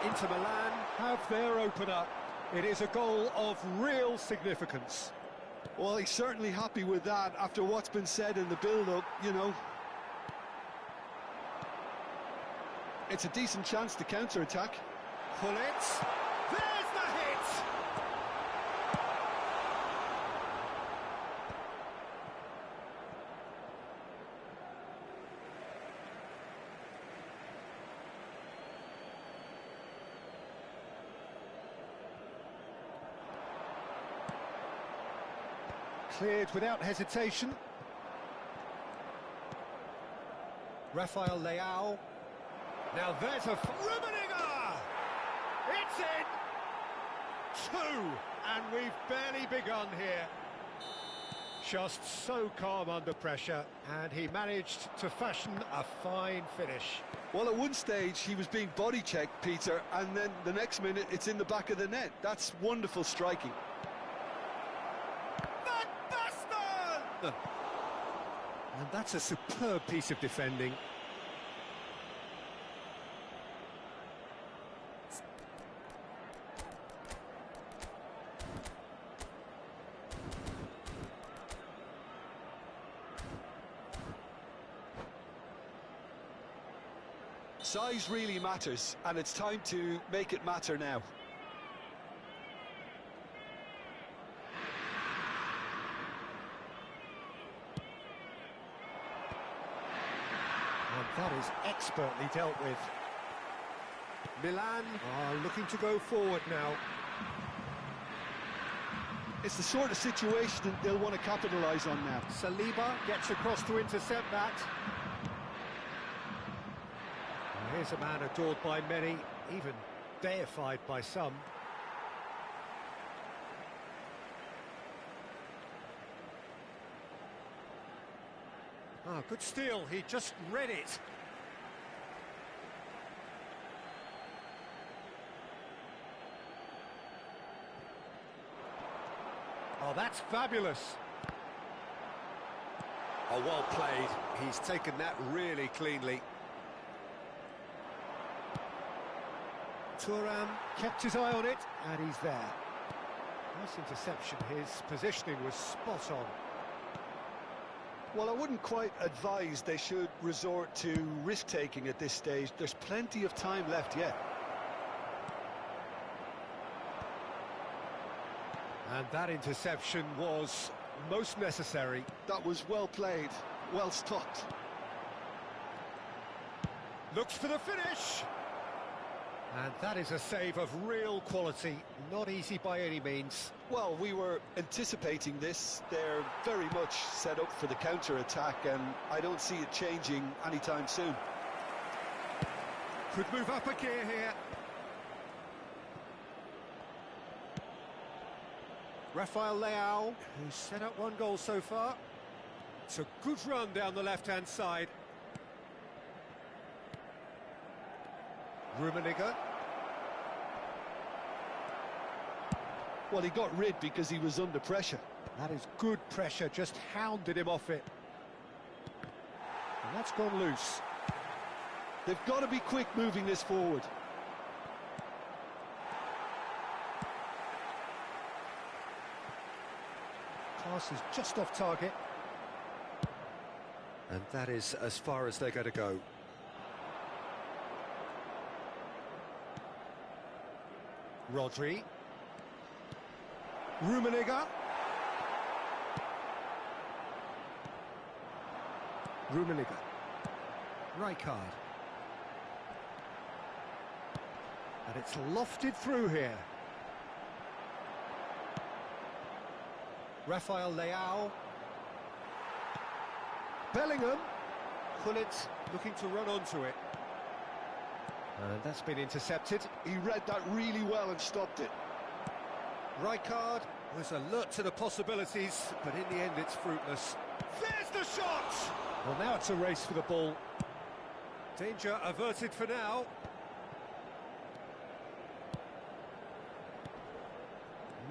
Inter Milan have their opener. It is a goal of real significance. Well, he's certainly happy with that after what's been said in the build-up, you know. It's a decent chance to counter-attack. Pull it. There's the hit! Cleared without hesitation. Rafael Leao. Now there's a... Rummenigge! It's in! 2! And we've barely begun here. Just so calm under pressure, and he managed to fashion a fine finish. Well, at one stage he was being body-checked, Peter, and then the next minute it's in the back of the net. That's wonderful striking. And that's a superb piece of defending. Size really matters, and it's time to make it matter now. And that is expertly dealt with. Milan are looking to go forward now. It's the sort of situation they'll want to capitalise on now. Saliba gets across to intercept that. And here's a man adored by many, even deified by some. Ah, good steal, he just read it. Oh, that's fabulous. Oh, well played. He's taken that really cleanly. Thuram kept his eye on it, and he's there. Nice interception. His positioning was spot on. Well, I wouldn't quite advise they should resort to risk-taking at this stage. There's plenty of time left yet. And that interception was most necessary. That was well played, well stopped. Looks for the finish. And that is a save of real quality, not easy by any means. Well, we were anticipating this. They're very much set up for the counter-attack, and I don't see it changing anytime soon. Could move up a gear here. Rafael Leao, who's set up one goal so far. It's a good run down the left-hand side. Rummenigge. Well, he got rid because he was under pressure. That is good pressure, just hounded him off it. And that's gone loose. They've got to be quick moving this forward. Pass is just off target. And that is as far as they're going to go. Rodri. Rummenigge. Rummenigge. Rijkaard. And it's lofted through here. Rafael Leao. Bellingham. Gullit looking to run onto it. And that's been intercepted. He read that really well and stopped it. Rijkaard was alert to the possibilities, but in the end it's fruitless. There's the shot! Well, now it's a race for the ball. Danger averted for now.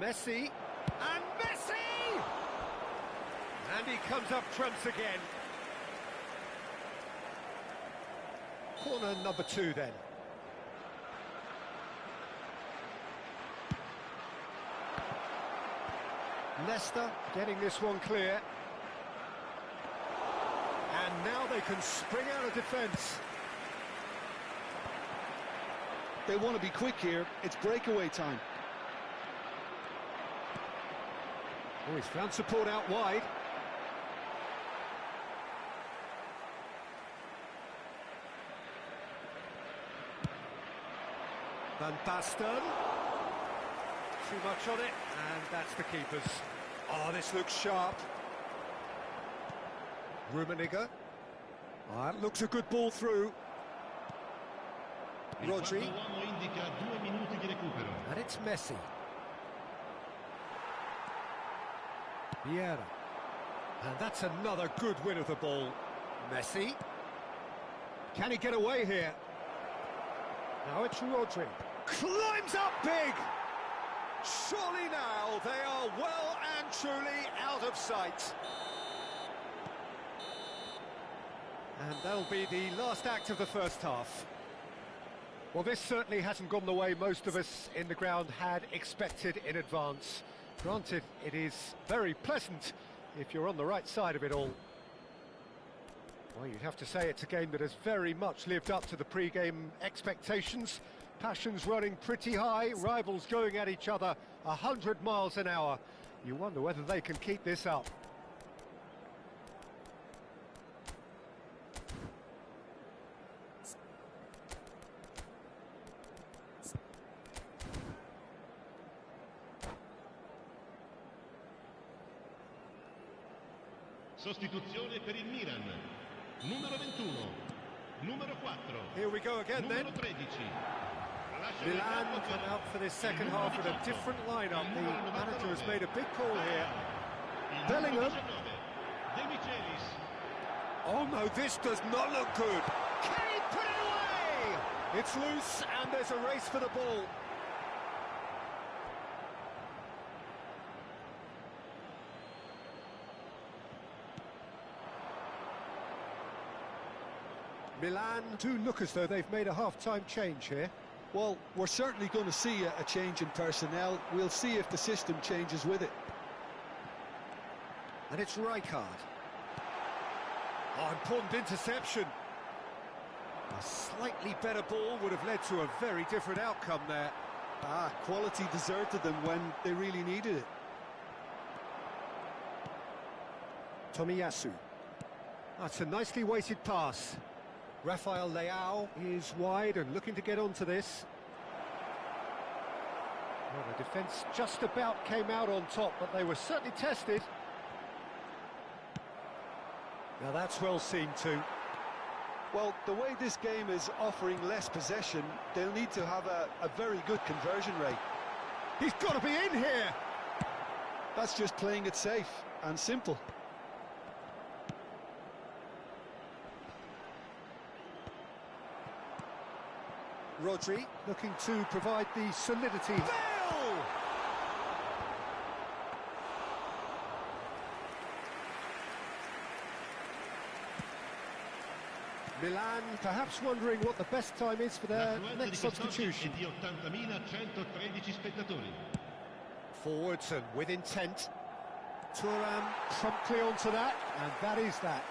Messi. And Messi! And he comes up trumps again. Corner number 2 then. Leicester getting this one clear. And now they can spring out of defence. They want to be quick here. It's breakaway time. Oh, he's found support out wide. Van Basten. Too much on it, and that's the keeper's. Oh, this looks sharp. Rummenigge. Oh, that looks a good ball through. Rodri. And it's Messi. Vieira. And that's another good win of the ball. Messi. Can he get away here? Now it's Rodri. Climbs up big! Surely now they are well and truly out of sight. And that'll be the last act of the first half. Well, this certainly hasn't gone the way most of us in the ground had expected in advance. Granted, it is very pleasant if you're on the right side of it all. Well, you'd have to say it's a game that has very much lived up to the pre-game expectations. Passions running pretty high, rivals going at each other 100 miles an hour. You wonder whether they can keep this up. Sostituzione per il Milan. Numero 21. Numero 4. Here we go again then. Numero 13. Milan come out for this second half with a different lineup. The manager has made a big call here. Bellingham. Oh no, this does not look good. Can he put it away? It's loose and there's a race for the ball. Milan do look as though they've made a half-time change here. Well, we're certainly going to see a change in personnel. We'll see if the system changes with it. And it's Rijkaard. Oh, important interception. A slightly better ball would have led to a very different outcome there. Quality deserted them when they really needed it. Tomiyasu. That's a nicely weighted pass. Rafael Leao is wide and looking to get onto this. Well, the defence just about came out on top, but they were certainly tested. Now that's well seen too. Well, the way this game is offering less possession, they'll need to have a very good conversion rate. He's got to be in here! That's just playing it safe and simple. Rodri looking to provide the solidity. Bale! Milan perhaps wondering what the best time is for their next substitution. Forwards and with intent. Thuram promptly onto that, and that is that.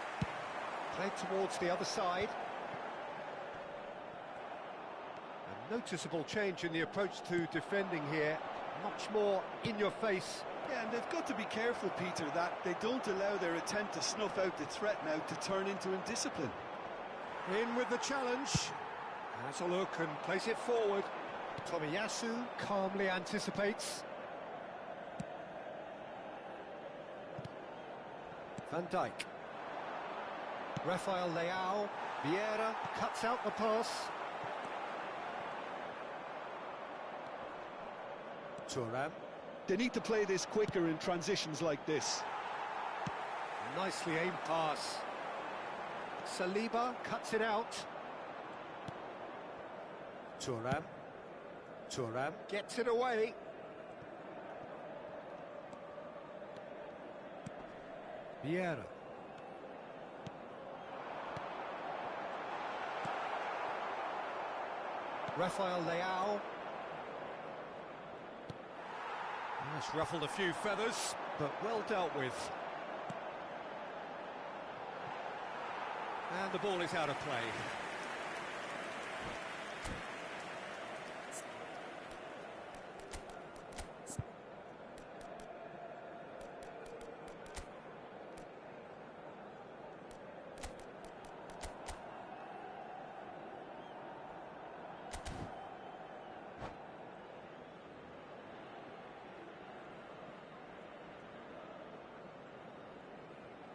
Played towards the other side. A noticeable change in the approach to defending here. Much more in your face. Yeah, and they've got to be careful, Peter, that they don't allow their attempt to snuff out the threat now to turn into indiscipline. In with the challenge. Has a look and plays it forward. Tomiyasu calmly anticipates. Van Dijk. Rafael Leao. Vieira cuts out the pass. Thuram. They need to play this quicker in transitions like this. Nicely aimed pass. Saliba cuts it out. Thuram. Thuram gets it away. Vieira. Rafael Leao. That's ruffled a few feathers, but well dealt with. And the ball is out of play.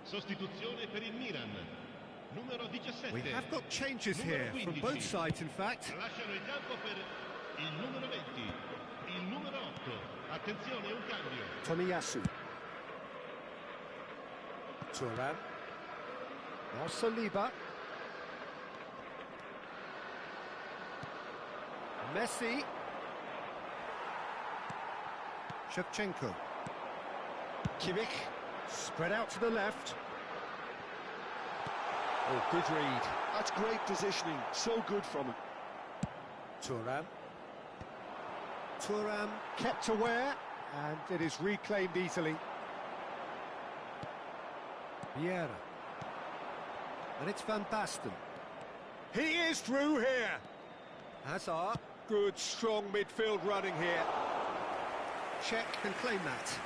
Sostituzione per il Milan. Numero 17. We have got changes here from both sides, in fact. Lasciano il campo per il numero 20, il numero 8. Attenzione, un cambio. Tomiyasu. Thuram. Now Saliba. Messi. Shevchenko. Kimmich. Spread out to the left. Oh, good read. That's great positioning. So good from him. Thuram. Thuram kept aware, and it is reclaimed easily. Vieira. And it's Van Basten. He is through here. Hazard. Good, strong midfield running here. Czech can claim that.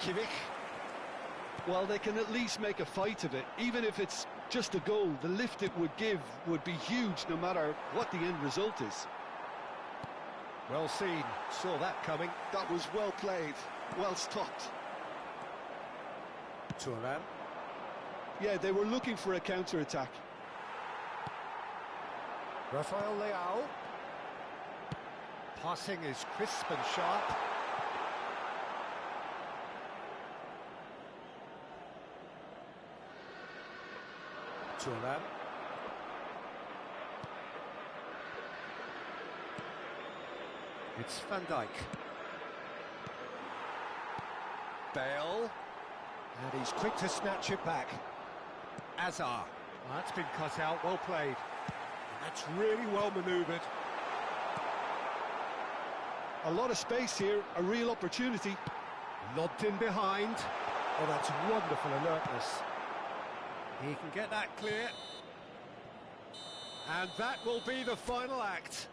Kimmich. Well, they can at least make a fight of it. Even if it's just a goal, the lift it would give would be huge no matter what the end result is. Well seen. Saw that coming. That was well played. Well stopped. Thuram. Yeah, they were looking for a counter-attack. Rafael Leao. Passing is crisp and sharp. Thuram. It's Van Dijk. Bale. And he's quick to snatch it back. Hazard. Well, that's been cut out, well played. And that's really well manoeuvred. A lot of space here, a real opportunity. Lobbed in behind. Oh, that's wonderful alertness. He can get that clear. And that will be the final act.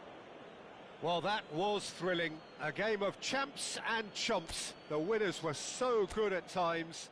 Well, that was thrilling. A game of champs and chumps. The winners were so good at times.